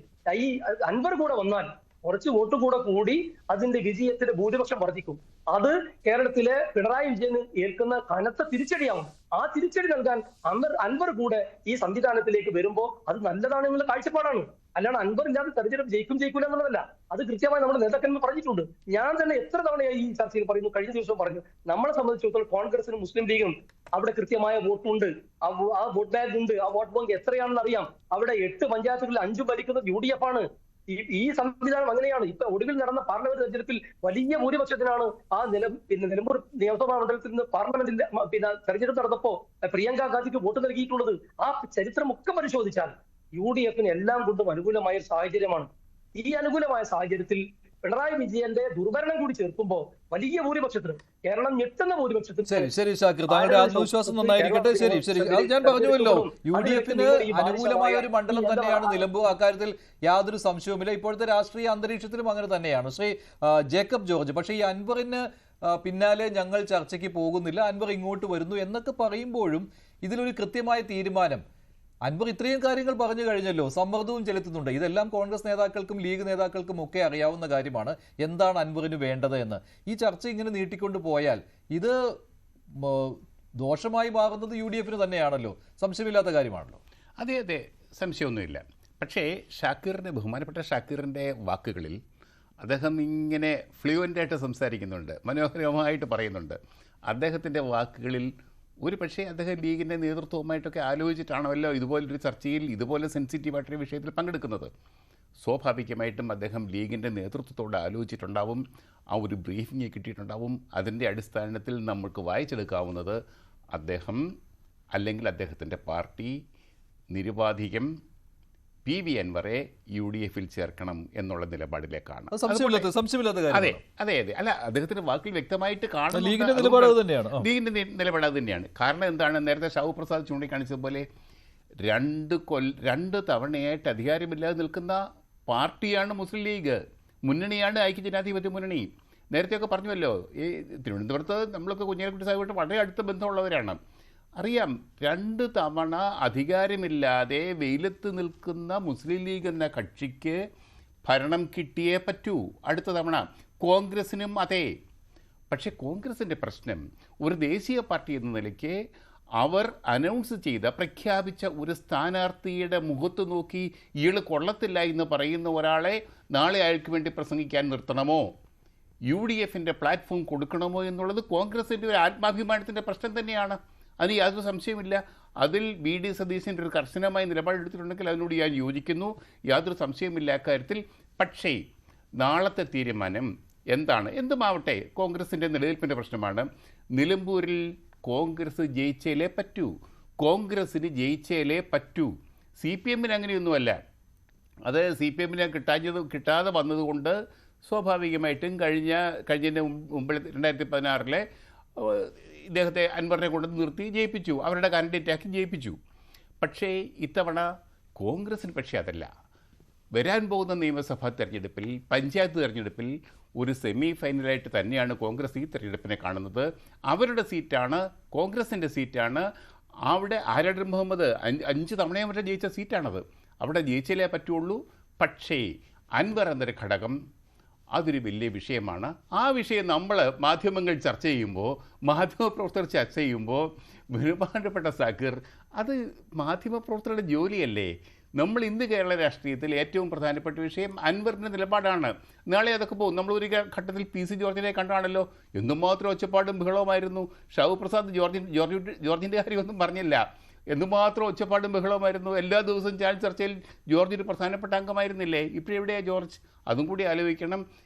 ഈ അൻവർ കൂടെ വന്നാൽ കുറച്ച് വോട്ട് കൂടി അതിന്റെ വിജയത്തിന്റെ ഭൂരിപക്ഷം വർദ്ധിക്കും. അത് കേരളത്തിലെ പിണറായി വിജയന് ഏൽക്കുന്ന കനത്ത തിരിച്ചടിയാവും. ആ തിരിച്ചടി നൽകാൻ അൻവർ കൂടെ ഈ സംവിധാനത്തിലേക്ക് വരുമ്പോൾ അത് നല്ലതാണെന്നുള്ള കാഴ്ചപ്പാടാണ്. അല്ലാണ്ട് അൻവർ ഇല്ലാതെ തെരഞ്ഞെടുപ്പ് ജയിക്കൂല എന്നുള്ളതല്ല. അത് കൃത്യമായി നമ്മുടെ നേതാക്കന്മാർ പറഞ്ഞിട്ടുണ്ട്. ഞാൻ തന്നെ എത്ര തവണയായി ഈ ചർച്ചയിൽ പറയുന്നു, കഴിഞ്ഞ ദിവസം പറഞ്ഞു, നമ്മളെ സംബന്ധിച്ചിടത്തോളം കോൺഗ്രസിനും മുസ്ലിം ലീഗും അവിടെ കൃത്യമായ വോട്ടുണ്ട്, ആ വോട്ട് ബാങ്ക് ഉണ്ട്. ആ വോട്ട് ബാങ്ക് എത്രയാണെന്ന് അറിയാം. അവിടെ 8 പഞ്ചായത്തുകളിൽ 5 ഭരിക്കുന്നത് UDF ആണ്. ഈ സംവിധാനം അങ്ങനെയാണ്. ഇപ്പൊ ഒടുവിൽ നടന്ന പാർലമെന്റ് തെരഞ്ഞെടുപ്പിൽ വലിയ ഭൂരിപക്ഷത്തിനാണ് ആ നിലമ്പൂർ നിയമസഭാ മണ്ഡലത്തിൽ നിന്ന് പാർലമെന്റിന്റെ തെരഞ്ഞെടുപ്പ് നടന്നപ്പോ പ്രിയങ്ക ഗാന്ധിക്ക് വോട്ട് നൽകിയിട്ടുള്ളത്. ആ ചരിത്രമൊക്കെ പരിശോധിച്ചാൽ UDFന് എല്ലാം കൊണ്ടും അനുകൂലമായ ഒരു സാഹചര്യമാണ്. ഈ അനുകൂലമായ സാഹചര്യത്തിൽ പിണറായി വിജയന്റെ ദുർഭരണം കൂടി ചേർക്കുമ്പോൾ വലിയ ഭൂരിപക്ഷത്തിന്, കേരളം ഞെട്ടുന്ന ഭൂരിപക്ഷത്തിന്. ശരി ഷാക്കിർ, താങ്കളുടെ ആത്മവിശ്വാസം നന്നായിരിക്കട്ടെ. ശരി, അത് ഞാൻ പറഞ്ഞുവല്ലോ, UDFന് അനുകൂലമായ ഒരു മണ്ഡലം തന്നെയാണ് നിലമ്പൂർ. അക്കാര്യത്തിൽ യാതൊരു സംശയവുമില്ല. ഇപ്പോഴത്തെ രാഷ്ട്രീയ അന്തരീക്ഷത്തിലും അങ്ങനെ തന്നെയാണ്. ശ്രീ ജേക്കബ് ജോർജ്, പക്ഷേ ഈ അൻവറിന് പിന്നാലെ ഞങ്ങൾ ചർച്ചയ്ക്ക് പോകുന്നില്ല, അൻവർ ഇങ്ങോട്ട് വരുന്നു എന്നൊക്കെ പറയുമ്പോഴും ഇതിലൊരു കൃത്യമായ തീരുമാനം, അൻവർ ഇത്രയും കാര്യങ്ങൾ പറഞ്ഞു കഴിഞ്ഞല്ലോ, സമ്മർദ്ദവും ചെലുത്തുന്നുണ്ട്. ഇതെല്ലാം കോൺഗ്രസ് നേതാക്കൾക്കും ലീഗ് നേതാക്കൾക്കും ഒക്കെ അറിയാവുന്ന കാര്യമാണ്, എന്താണ് അൻവറിന് വേണ്ടത് എന്ന്. ഈ ചർച്ച ഇങ്ങനെ നീട്ടിക്കൊണ്ട് പോയാൽ ഇത് ദോഷമായി മാറുന്നത് UDFന് തന്നെയാണല്ലോ, സംശയമില്ലാത്ത കാര്യമാണല്ലോ. അതെ, സംശയമൊന്നുമില്ല. പക്ഷേ ബഹുമാനപ്പെട്ട ഷാക്കിറിൻ്റെ വാക്കുകളിൽ അദ്ദേഹം ഇങ്ങനെ ഫ്ലുവൻ്റായിട്ട് സംസാരിക്കുന്നുണ്ട്, മനോഹരമായിട്ട് പറയുന്നുണ്ട്. അദ്ദേഹത്തിൻ്റെ വാക്കുകളിൽ ഒരു പക്ഷേ അദ്ദേഹം ലീഗിൻ്റെ നേതൃത്വവുമായിട്ടൊക്കെ ആലോചിച്ചിട്ടാണല്ലോ ഇതുപോലൊരു ചർച്ചയിൽ ഇതുപോലെ സെൻസിറ്റീവായിട്ടൊരു വിഷയത്തിൽ പങ്കെടുക്കുന്നത്. സ്വാഭാവികമായിട്ടും അദ്ദേഹം ലീഗിൻ്റെ നേതൃത്വത്തോട് ആലോചിച്ചിട്ടുണ്ടാവും, ആ ഒരു ബ്രീഫിംഗ് കിട്ടിയിട്ടുണ്ടാവും. അതിൻ്റെ അടിസ്ഥാനത്തിൽ നമുക്ക് വായിച്ചെടുക്കാവുന്നത് അദ്ദേഹം അല്ലെങ്കിൽ അദ്ദേഹത്തിൻ്റെ പാർട്ടി നിരുപാധികം PV അൻവറെ UDF ചേർക്കണം എന്നുള്ള നിലപാടിലേക്കാണ്. സംശയമില്ലാത്ത കാര്യം. അതെ അതെ അതെ അല്ല, അദ്ദേഹത്തിൻ്റെ വാക്കിൽ വ്യക്തമായിട്ട് കാണുന്നത് ലീഗിന്റെ നിലപാട് അത് തന്നെയാണ്. ലീഗിൻ്റെ നിലപാട് അത് തന്നെയാണ്. കാരണം എന്താണ്, നേരത്തെ ഷാവു പ്രസാദ് ചൂണ്ടിക്കാണിച്ചതുപോലെ 2 തവണയായിട്ട് അധികാരമില്ലാതെ നിൽക്കുന്ന പാർട്ടിയാണ് മുസ്ലിം ലീഗ്, മുന്നണിയാണ് ഐക്യജനാധിപത്യ മുന്നണി. നേരത്തെയൊക്കെ പറഞ്ഞുവല്ലോ, ഈ തിരുവനന്തപുരത്ത് നമ്മളൊക്കെ കുഞ്ഞാലിക്കുട്ടി സാഹിബായിട്ട് വളരെ അടുത്ത ബന്ധമുള്ളവരാണ്. അറിയാം, 2 തവണ അധികാരമില്ലാതെ വെയിലത്ത് നിൽക്കുന്ന മുസ്ലിം ലീഗ് എന്ന കക്ഷിക്ക് ഭരണം കിട്ടിയേ പറ്റൂ അടുത്ത തവണ. കോൺഗ്രസിനും അതെ. പക്ഷേ കോൺഗ്രസിൻ്റെ പ്രശ്നം, ഒരു ദേശീയ പാർട്ടി എന്ന നിലയ്ക്ക് അവർ അനൗൺസ് ചെയ്ത പ്രഖ്യാപിച്ച ഒരു സ്ഥാനാർത്ഥിയുടെ മുഖത്ത് നോക്കി ഇയാൾ കൊള്ളത്തില്ല എന്ന് പറയുന്ന ഒരാളെ നാളെ അയാൾക്ക് വേണ്ടി പ്രസംഗിക്കാൻ നിർത്തണമോ, UDF പ്ലാറ്റ്ഫോം കൊടുക്കണമോ എന്നുള്ളത് കോൺഗ്രസിൻ്റെ ഒരു ആത്മാഭിമാനത്തിൻ്റെ പ്രശ്നം തന്നെയാണ്. അതിന് യാതൊരു സംശയമില്ല. അതിൽ VD സതീശൻ്റെ ഒരു കർശനമായ നിലപാടെടുത്തിട്ടുണ്ടെങ്കിൽ അതിനോട് ഞാൻ യോജിക്കുന്നു, യാതൊരു സംശയമില്ല അക്കാര്യത്തിൽ. പക്ഷേ നാളത്തെ തീരുമാനം എന്താണ്, എന്തുമാവട്ടെ, കോൺഗ്രസിൻ്റെ നിലനിൽപ്പിൻ്റെ പ്രശ്നമാണ്. നിലമ്പൂരിൽ കോൺഗ്രസ് ജയിച്ചേലേ പറ്റൂ, കോൺഗ്രസ്സിന് ജയിച്ചേലേ പറ്റൂ. CPM അങ്ങനെയൊന്നുമല്ല. അത് CPM കിട്ടാതെ വന്നതുകൊണ്ട് സ്വാഭാവികമായിട്ടും കഴിഞ്ഞതിൻ്റെ മുമ്പിൽ 2016 ഇദ്ദേഹത്തെ അൻവറിനെ കൊണ്ട് നിർത്തി ജയിപ്പിച്ചു, അവരുടെ കാൻഡിഡേറ്റാക്കി ജയിപ്പിച്ചു. പക്ഷേ ഇത്തവണ കോൺഗ്രസിന് പക്ഷേ അതല്ല. വരാൻ പോകുന്ന നിയമസഭാ തെരഞ്ഞെടുപ്പിൽ, പഞ്ചായത്ത് തെരഞ്ഞെടുപ്പിൽ ഒരു സെമി ഫൈനലായിട്ട് തന്നെയാണ് കോൺഗ്രസ് ഈ തെരഞ്ഞെടുപ്പിനെ കാണുന്നത്. അവരുടെ സീറ്റാണ്, കോൺഗ്രസിൻ്റെ സീറ്റാണ്. അവിടെ ആര്യാടൻ മുഹമ്മദ് 5 തവണയും വരെ ജയിച്ച സീറ്റാണത്. അവിടെ ജയിച്ചാലേ പറ്റുള്ളൂ. പക്ഷേ അൻവർ എന്നൊരു ഘടകം അതൊരു വലിയ വിഷയമാണ്. ആ വിഷയം നമ്മൾ മാധ്യമങ്ങൾ ചർച്ച ചെയ്യുമ്പോൾ, മാധ്യമപ്രവർത്തകർ ചർച്ച ചെയ്യുമ്പോൾ, ബഹുമാനപ്പെട്ട സാക്കിർ, അത് മാധ്യമപ്രവർത്തകരുടെ ജോലിയല്ലേ? നമ്മൾ ഇന്ന് കേരള രാഷ്ട്രീയത്തിൽ ഏറ്റവും പ്രധാനപ്പെട്ട വിഷയം അൻവറിൻ്റെ നിലപാടാണ്. നാളെ അതൊക്കെ പോകും. നമ്മൾ ഒരു ഘട്ടത്തിൽ PC ജോർജിനെ കണ്ടാണല്ലോ, എന്തുമാത്രം ഒച്ചപ്പാടും ബഹളവുമായിരുന്നു. ഷാവു പ്രസാദ് ജോർജിൻ്റെ കാര്യമൊന്നും പറഞ്ഞില്ല, എന്തുമാത്രം ഒച്ചപ്പാടും ബഹളവുമായിരുന്നു. എല്ലാ ദിവസവും ചാനൽ ചർച്ചയിൽ ജോർജ് ഒരു പ്രധാനപ്പെട്ട അംഗമായിരുന്നില്ലേ? ഇപ്പോഴെവിടെയാണ് ജോർജ്? അതും കൂടി ആലോചിക്കണം.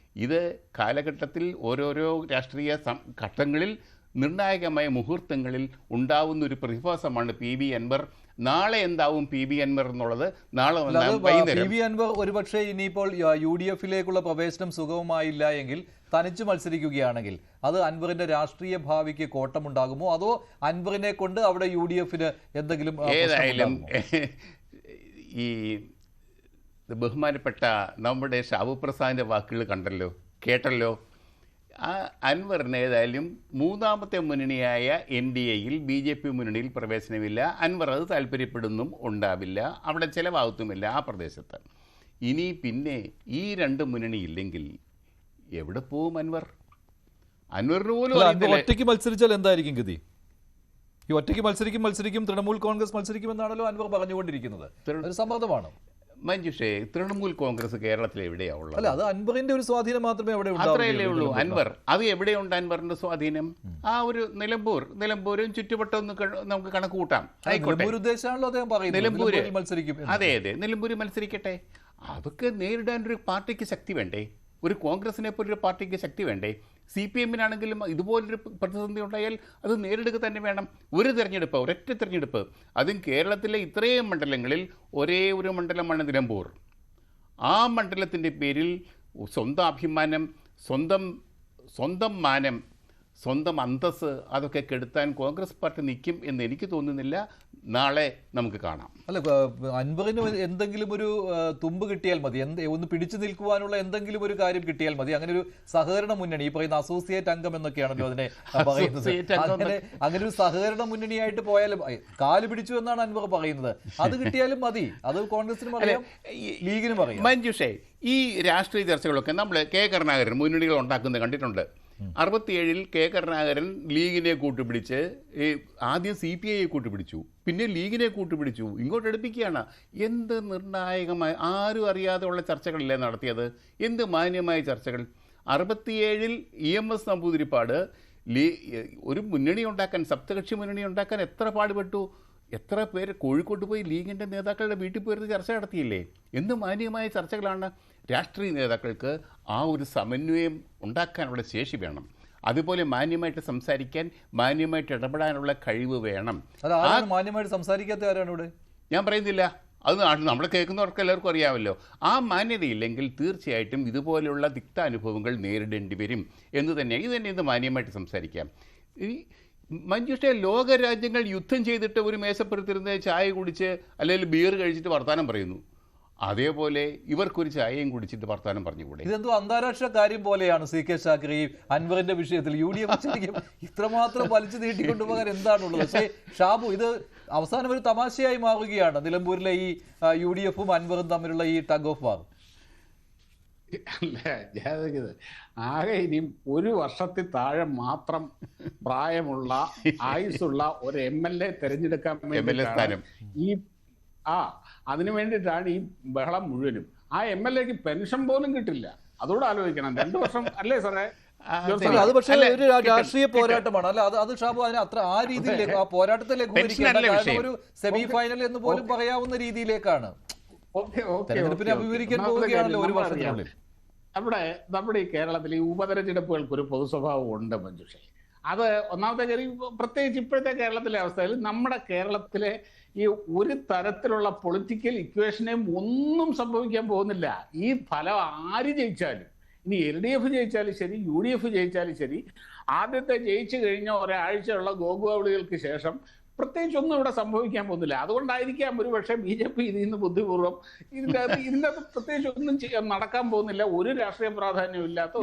ഇത് കാലഘട്ടത്തിൽ ഓരോരോ രാഷ്ട്രീയ ഘട്ടങ്ങളിൽ നിർണായകമായ മുഹൂർത്തങ്ങളിൽ ഉണ്ടാവുന്ന ഒരു പ്രതിഭാസമാണ് PV അൻവർ. നാളെ എന്താവും PV അൻവർ എന്നുള്ളത് നാളെ PV അൻവർ ഒരുപക്ഷെ ഇനിയിപ്പോൾ UDF പ്രവേശനം സുഗമമായില്ല എങ്കിൽ തനിച്ച് മത്സരിക്കുകയാണെങ്കിൽ അത് അൻവറിന്റെ രാഷ്ട്രീയ ഭാവിക്ക് കോട്ടമുണ്ടാകുമോ, അതോ അൻവറിനെ കൊണ്ട് അവിടെ UDF എന്തെങ്കിലും? ഏതായാലും ഈ ബഹുമാനപ്പെട്ട നമ്മുടെ ഷാവു പ്രസാദിൻ്റെ വാക്കുകൾ കേട്ടല്ലോ. ആ അൻവറിന് ഏതായാലും 3ാമത്തെ മുന്നണിയായ NDAയിൽ BJP മുന്നണിയിൽ പ്രവേശനമില്ല. അൻവർ അത് താല്പര്യപ്പെടുന്നും ഉണ്ടാവില്ല, അവിടെ ചിലവാകത്തുമില്ല ആ പ്രദേശത്ത്. ഇനി പിന്നെ ഈ 2 മുന്നണിയില്ലെങ്കിൽ എവിടെ പോവും അൻവർ? അൻവറിന് പോലും ഒറ്റയ്ക്ക് മത്സരിച്ചാൽ എന്തായിരിക്കും ഗതി? ഈ ഒറ്റയ്ക്ക് മത്സരിക്കും തൃണമൂൽ കോൺഗ്രസ് മത്സരിക്കുമെന്നാണല്ലോ അൻവർ പറഞ്ഞുകൊണ്ടിരിക്കുന്നത്. ഒരു സമ്മർദ്ദമാണ്. മഞ്ജുഷേ, തൃണമൂൽ കോൺഗ്രസ് കേരളത്തിൽ എവിടെയാവുള്ളത്? അല്ല, അത് അൻവറിന്റെ ഒരു സ്വാധീനം മാത്രമേ അവിടെ അത്രയല്ലേ ഉള്ളൂ. അൻവർ അത് എവിടെയുണ്ട് അൻവറിന്റെ സ്വാധീനം? ആ ഒരു നിലമ്പൂരും ചുറ്റുവട്ടം നമുക്ക് കണക്ക് കൂട്ടാം. ഉദ്ദേശമാണല്ലോ അദ്ദേഹം പറയുന്നത്. നിലമ്പൂര് മത്സരിക്കും. അതെ, നിലമ്പൂര് മത്സരിക്കട്ടെ. അതൊക്കെ നേരിടാൻ ഒരു പാർട്ടിക്ക് ശക്തി വേണ്ടേ? ഒരു കോൺഗ്രസിനെ പോലൊരു പാർട്ടിക്ക് ശക്തി വേണ്ടേ? CPM ഇതുപോലൊരു പ്രതിസന്ധി ഉണ്ടായാൽ അത് നേരിടുക തന്നെ വേണം. ഒരൊറ്റ തിരഞ്ഞെടുപ്പ്, അതും കേരളത്തിലെ ഇത്രയും മണ്ഡലങ്ങളിൽ ഒരേ ഒരു മണ്ഡലമാണ് നിലമ്പൂർ. ആ മണ്ഡലത്തിൻ്റെ പേരിൽ സ്വന്തം അഭിമാനം, സ്വന്തം മാനം, സ്വന്തം അന്തസ് അതൊക്കെ കെടുത്താൻ കോൺഗ്രസ് പാർട്ടി നിൽക്കും എന്ന് എനിക്ക് തോന്നുന്നില്ല. നാളെ നമുക്ക് കാണാം. അല്ല, അൻവറിന് എന്തെങ്കിലും ഒരു തുമ്പ് കിട്ടിയാൽ മതി, ഒന്ന് പിടിച്ചു നിൽക്കുവാനുള്ള എന്തെങ്കിലും ഒരു കാര്യം കിട്ടിയാൽ മതി. അങ്ങനെ ഒരു സഹകരണ മുന്നണി, ഈ പറയുന്ന അസോസിയേറ്റ് അംഗം എന്നൊക്കെയാണല്ലോ അതിനെ പറയുന്നത്. അങ്ങനെ ഒരു സഹകരണ മുന്നണിയായിട്ട് പോയാലും കാല് പിടിച്ചു എന്നാണ് അൻവർ പറയുന്നത്. അത് കിട്ടിയാലും മതി. അത് കോൺഗ്രസിനും അറിയാം, ലീഗിനും അറിയാം. മഞ്ജുഷേ, ഈ രാഷ്ട്രീയ ചർച്ചകളൊക്കെ നമ്മൾ K കരുണാകരൻ മുന്നണികൾ ഉണ്ടാക്കുന്നത് കണ്ടിട്ടുണ്ട്. 67 K കരുണാകരൻ ലീഗിനെ കൂട്ടുപിടിച്ച് ആദ്യം CPI കൂട്ടുപിടിച്ചു, പിന്നെ ലീഗിനെ കൂട്ടുപിടിച്ചു, ഇങ്ങോട്ട് എടുപ്പിക്കുകയാണ്. എന്ത് നിർണായകമായ, ആരും അറിയാതെ ഉള്ള ചർച്ചകളല്ലേ നടത്തിയത്? എന്ത് മാന്യമായ ചർച്ചകൾ! 67 EMS നമ്പൂതിരിപ്പാട് ഒരു മുന്നണി ഉണ്ടാക്കാൻ, സപ്തകക്ഷി മുന്നണി ഉണ്ടാക്കാൻ എത്ര പാടുപെട്ടു. എത്ര പേര് കോഴിക്കോട്ട് പോയി ലീഗിൻ്റെ നേതാക്കളുടെ വീട്ടിൽ പോയിരുന്ന് ചർച്ച നടത്തിയില്ലേ? എന്ത് മാന്യമായ ചർച്ചകളാണ്. രാഷ്ട്രീയ നേതാക്കൾക്ക് ആ ഒരു സമന്വയം ഉണ്ടാക്കാനുള്ള ശേഷി വേണം. അതുപോലെ മാന്യമായിട്ട് സംസാരിക്കാൻ, മാന്യമായിട്ട് ഇടപെടാനുള്ള കഴിവ് വേണം. മാന്യമായിട്ട് സംസാരിക്കാത്ത ആരാണ് ഇവിടെ? ഞാൻ പറയുന്നില്ല, അത് നമ്മൾ കേൾക്കുന്നവർക്ക് എല്ലാവർക്കും അറിയാമല്ലോ. ആ മാന്യതയില്ലെങ്കിൽ തീർച്ചയായിട്ടും ഇതുപോലെയുള്ള തിക്താനുഭവങ്ങൾ നേരിടേണ്ടി വരും എന്ന് തന്നെ. ഇത് മാന്യമായിട്ട് സംസാരിക്കാം. ഈ മഞ്ജുഷ, ലോകരാജ്യങ്ങൾ യുദ്ധം ചെയ്തിട്ട് ഒരു മേശപ്പുറത്തിരുന്ന് ചായ കുടിച്ച് അല്ലെങ്കിൽ ബിയർ കഴിച്ചിട്ട് വർത്തമാനം പറയുന്നു. അതേപോലെ ഇവർക്കൊരു ചായയും കുടിച്ചിട്ട് വർത്തമാനം പറഞ്ഞുകൂടെ? ഇതെന്തോ അന്താരാഷ്ട്ര കാര്യം പോലെയാണ്. CK ഷാക്കിർ ഈ അൻവറിന്റെ വിഷയത്തിൽ UDF ശരിക്കും ഇത്രമാത്രം വലിച്ചു നീട്ടിക്കൊണ്ടുപോകാൻ എന്താണുള്ളത്? പക്ഷേ ഷാബു, ഇത് അവസാനം ഒരു തമാശയായി മാറുകയാണ് നിലമ്പൂരിലെ ഈ UDF-ഉം അൻവറും തമ്മിലുള്ള ഈ ടഗ് ഓഫ് വാർ. അല്ല, ആകെ ഇനിയും ഒരു വർഷത്തിൽ താഴെ മാത്രം പ്രായമുള്ള ആയുസുള്ള ഒരു MLA തെരഞ്ഞെടുക്കാൻ വേണ്ടി ഈ അതിനു വേണ്ടിയിട്ടാണ് ഈ ബഹളം മുഴുവനും. ആ MLA-ക്ക് പെൻഷൻ പോലും കിട്ടില്ല. അതോടെ ആലോചിക്കണം. 2 വർഷം അല്ലേ സാറേ? അത് പക്ഷേ ഒരു രാഷ്ട്രീയ പോരാട്ടമാണ് അല്ല അത് ഷാബു. അതിന് അത്ര ആ രീതിയിലേക്ക്, ആ പോരാട്ടത്തിലേക്ക് ഒരു സെമി ഫൈനൽ എന്ന് പോലും പറയാവുന്ന രീതിയിലേക്കാണ് തെരഞ്ഞെടുപ്പിനെ അഭിമുഖീകരിക്കാൻ പോവുകയാണല്ലോ ഒരു വർഷത്തിനുള്ളിൽ. നമ്മുടെ ഈ കേരളത്തിൽ ഈ ഉപതെരഞ്ഞെടുപ്പുകൾക്ക് ഒരു പൊതു സ്വഭാവം ഉണ്ട് മഞ്ജുഷേ. അത് ഒന്നാമത്തെ കാര്യം, പ്രത്യേകിച്ച് ഇപ്പോഴത്തെ കേരളത്തിലെ അവസ്ഥയിൽ നമ്മുടെ കേരളത്തിലെ ഈ ഒരു തരത്തിലുള്ള പൊളിറ്റിക്കൽ ഇക്വേഷനെയും ഒന്നും സംഭവിക്കാൻ പോകുന്നില്ല. ഈ ഫലം ആര് ജയിച്ചാലും, ഇനി LDF ജയിച്ചാലും ശരി, UDF ജയിച്ചാലും ശരി, ആദ്യത്തെ ജയിച്ചു കഴിഞ്ഞ ഒരാഴ്ചയുള്ള ഗോകുവാവിളികൾക്ക് ശേഷം പ്രത്യേകിച്ച് ഒന്നും ഇവിടെ സംഭവിക്കാൻ പോകുന്നില്ല. അതുകൊണ്ടായിരിക്കാം ഒരു പക്ഷേ BJP ഇതിൽ നിന്ന് ബുദ്ധിപൂർവ്വം ഇതിൻ്റെ അകത്ത് പ്രത്യേകിച്ച് ഒന്നും നടക്കാൻ പോകുന്നില്ല. ഒരു രാഷ്ട്രീയ പ്രാധാന്യം ഇല്ലാത്ത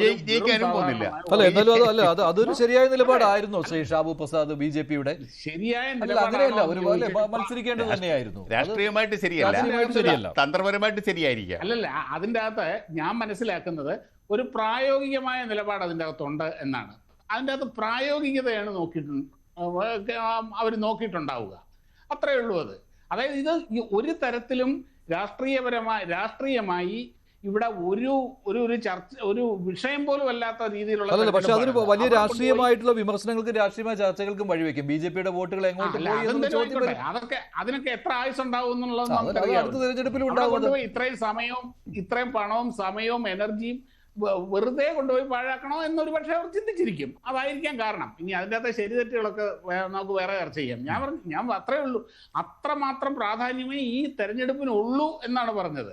അതൊരു ശരിയായ നിലപാടായിരുന്നു ശ്രീ ഷാബു പ്രസാദ്. BJP-യുടെ ശരിയായ നിലപാടല്ല, മത്സരിക്കേണ്ടത് തന്നെയായിരുന്നു. രാഷ്ട്രീയമായിട്ട് ശരിയല്ല, തന്ത്രപരമായിട്ട് ശരിയായിരിക്കാം. അല്ലല്ല, അതിൻ്റെ അകത്ത് ഞാൻ മനസ്സിലാക്കുന്നത് ഒരു പ്രായോഗികമായ നിലപാട് അതിൻ്റെ അകത്തുണ്ട് എന്നാണ്. അതിൻ്റെ അകത്ത് പ്രായോഗികതയാണ് അവർ നോക്കിയിട്ടുണ്ടാവുക. അത്രയേ ഉള്ളൂ. അതായത് ഇത് ഒരു തരത്തിലും രാഷ്ട്രീയമായി ഇവിടെ ഒരു ചർച്ച, ഒരു വിഷയം പോലും അല്ലാത്ത രീതിയിലുള്ള, പക്ഷെ അതൊരു വലിയ രാഷ്ട്രീയമായിട്ടുള്ള വിമർശനങ്ങൾക്കും രാഷ്ട്രീയമായ ചർച്ചകൾക്കും വഴിവെക്കും. BJP-യുടെ വോട്ടുകൾ എങ്ങോട്ട് പോയി, അതിനൊക്കെ എത്ര ആയുസ് ഉണ്ടാവും എന്നുള്ളത് തെരഞ്ഞെടുപ്പിൽ ഉണ്ടാകും. ഇത്രയും സമയവും ഇത്രയും പണവും സമയവും എനർജിയും വെറുതെ കൊണ്ടുപോയി പാഴാക്കണോ എന്നൊരു പക്ഷേ അവർ ചിന്തിച്ചിരിക്കും. അതായിരിക്കാം കാരണം. ഇനി അതിൻ്റെ അകത്തെ ശരി തെറ്റുകളൊക്കെ നമുക്ക് വേറെ ചർച്ച ചെയ്യാം. ഞാൻ അത്രേ ഉള്ളൂ. അത്രമാത്രം പ്രാധാന്യമേ ഈ തെരഞ്ഞെടുപ്പിനുള്ളൂ എന്നാണ് പറഞ്ഞത്.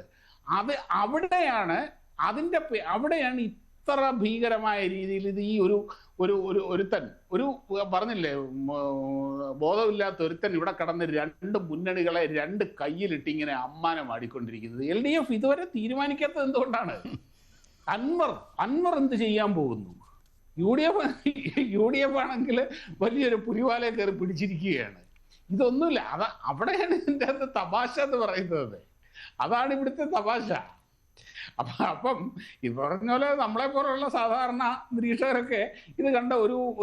അവിടെയാണ് ഇത്ര ഭീകരമായ രീതിയിൽ ഇത് ഈ ഒരുത്തൻ പറഞ്ഞില്ലേ, ബോധമില്ലാത്ത ഒരുത്തൻ ഇവിടെ കടന്ന് 2 മുന്നണികളെ 2 കയ്യിലിട്ട് ഇങ്ങനെ അമ്മാനം ആടിക്കൊണ്ടിരിക്കുന്നത്. LDF ഇതുവരെ തീരുമാനിക്കാത്തത് എന്തുകൊണ്ടാണ്? അൻവർ എന്ത് ചെയ്യാൻ പോകുന്നു? UDF ആണെങ്കിൽ വലിയൊരു പുലിവാലെ കയറി പിടിച്ചിരിക്കുകയാണ്. ഇതൊന്നുമില്ല. അവിടെയാണ് ഇതിൻ്റെ അകത്ത് തമാശ എന്ന് പറയുന്നത്. അതാണ് ഇവിടുത്തെ തമാശ. അപ്പം ഇത് പറഞ്ഞ പോലെ നമ്മളെ പോലുള്ള സാധാരണ നിരീക്ഷകരൊക്കെ ഇത് കണ്ട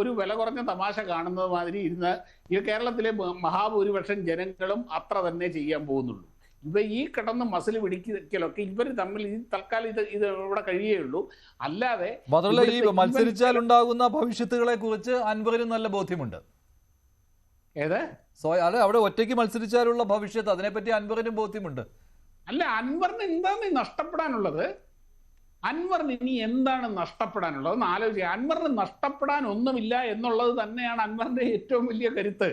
ഒരു വില കുറഞ്ഞ തമാശ കാണുന്നത് മാതിരി ഇരുന്ന് ഈ കേരളത്തിലെ മഹാഭൂരിപക്ഷം ജനങ്ങളും അത്ര തന്നെ ചെയ്യാൻ പോകുന്നുള്ളൂ. ഈ കിടന്ന് മസിൽ പിടിക്കലൊക്കെ ഇവർ തമ്മിൽ തൽക്കാലം ഇത് ഇവിടെ കഴിയുള്ളൂ. അല്ലാതെ മാത്രമല്ല ഈ മത്സരിച്ചാൽ ഉണ്ടാകുന്ന ഭവിഷ്യത്തുകളെ കുറിച്ച് അൻവറിന് നല്ല ബോധ്യമുണ്ട്. അവിടെ ഒറ്റയ്ക്ക് മത്സരിച്ചാലുള്ള ഭവിഷ്യത്ത്, അതിനെപ്പറ്റി അൻവറിനും ബോധ്യമുണ്ട്. അല്ല, അൻവറിന് എന്താണ് നഷ്ടപ്പെടാനുള്ളത്? അൻവറിന് ഇനി എന്താണ് നഷ്ടപ്പെടാനുള്ളത് എന്ന് ആലോചിക്കുക. അൻവറിന് നഷ്ടപ്പെടാൻ ഒന്നുമില്ല എന്നുള്ളത് തന്നെയാണ് അൻവറിന്റെ ഏറ്റവും വലിയ കരുത്ത്.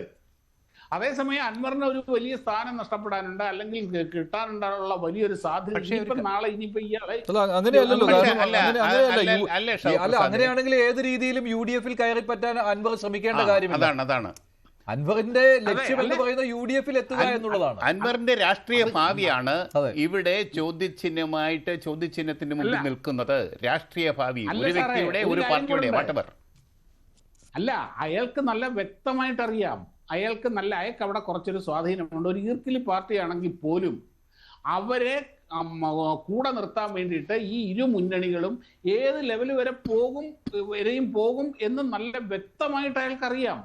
അതേസമയം അൻവറിന് ഒരു വലിയ സ്ഥാനം നഷ്ടപ്പെടാനുണ്ട്, അല്ലെങ്കിൽ കിട്ടാനുള്ള വലിയൊരു സാധ്യത നാളെ ഇനിയിപ്പോ ഇയാളെ അങ്ങനെയല്ലല്ലോ. അങ്ങനെയാണെങ്കിൽ ഏത് രീതിയിലും UDF-ൽ കയറി പറ്റാൻ അൻവർ ശ്രമിക്കേണ്ട കാര്യമില്ല. അതാണ് അൻവറിന്റെ ലക്ഷ്യം എന്ന് പറയുന്നത് UDF-ൽ എത്തുക എന്നുള്ളതാണ്. അൻവറിന്റെ രാഷ്ട്രീയ ഭാവിയാണ് ഇവിടെ ചോദ്യചിഹ്നത്തിന് മുന്നിൽ നിൽക്കുന്നത്. രാഷ്ട്രീയ ഭാവി ഒരു വ്യക്തിയുടെ, ഒരു പാർട്ടിയുടെ, വാട്ടവർ. അല്ല, അയാൾക്ക് നല്ല വ്യക്തമായിട്ട് അറിയാം. അയാൾക്ക് അവിടെ കുറച്ചൊരു സ്വാധീനമുണ്ട്. ഒരു ഈർക്കിലി പാർട്ടിയാണെങ്കിൽ പോലും അവരെ കൂടെ നിർത്താൻ വേണ്ടിയിട്ട് ഈ 2 മുന്നണികളും ഏത് ലെവൽ വരെയും പോകും എന്ന് നല്ല വ്യക്തമായിട്ട് അയാൾക്കറിയാം.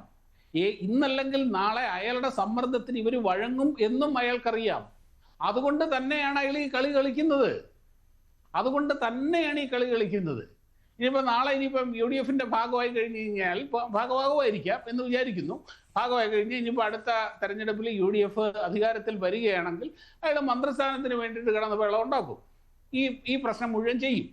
ഇന്നല്ലെങ്കിൽ നാളെ അയാളുടെ സമ്മർദ്ദത്തിന് ഇവർ വഴങ്ങും എന്നും അയാൾക്കറിയാം. അതുകൊണ്ട് തന്നെയാണ് അയാൾ ഈ കളി കളിക്കുന്നത്. ഇനിയിപ്പോൾ നാളെ ഇനിയിപ്പം UDF ഭാഗമായി കഴിഞ്ഞ് കഴിഞ്ഞാൽ ഭാഗമാകുമായിരിക്കാം എന്ന് വിചാരിക്കുന്നു. ഭാഗമായി കഴിഞ്ഞ് ഇനിയിപ്പോൾ അടുത്ത തെരഞ്ഞെടുപ്പിൽ UDF അധികാരത്തിൽ വരികയാണെങ്കിൽ അയാൾ മന്ത്രിസ്ഥാനത്തിന് വേണ്ടിയിട്ട് കിടന്ന് വെള്ളം ഉണ്ടാക്കും. ഈ പ്രശ്നം മുഴുവൻ ചെയ്യും.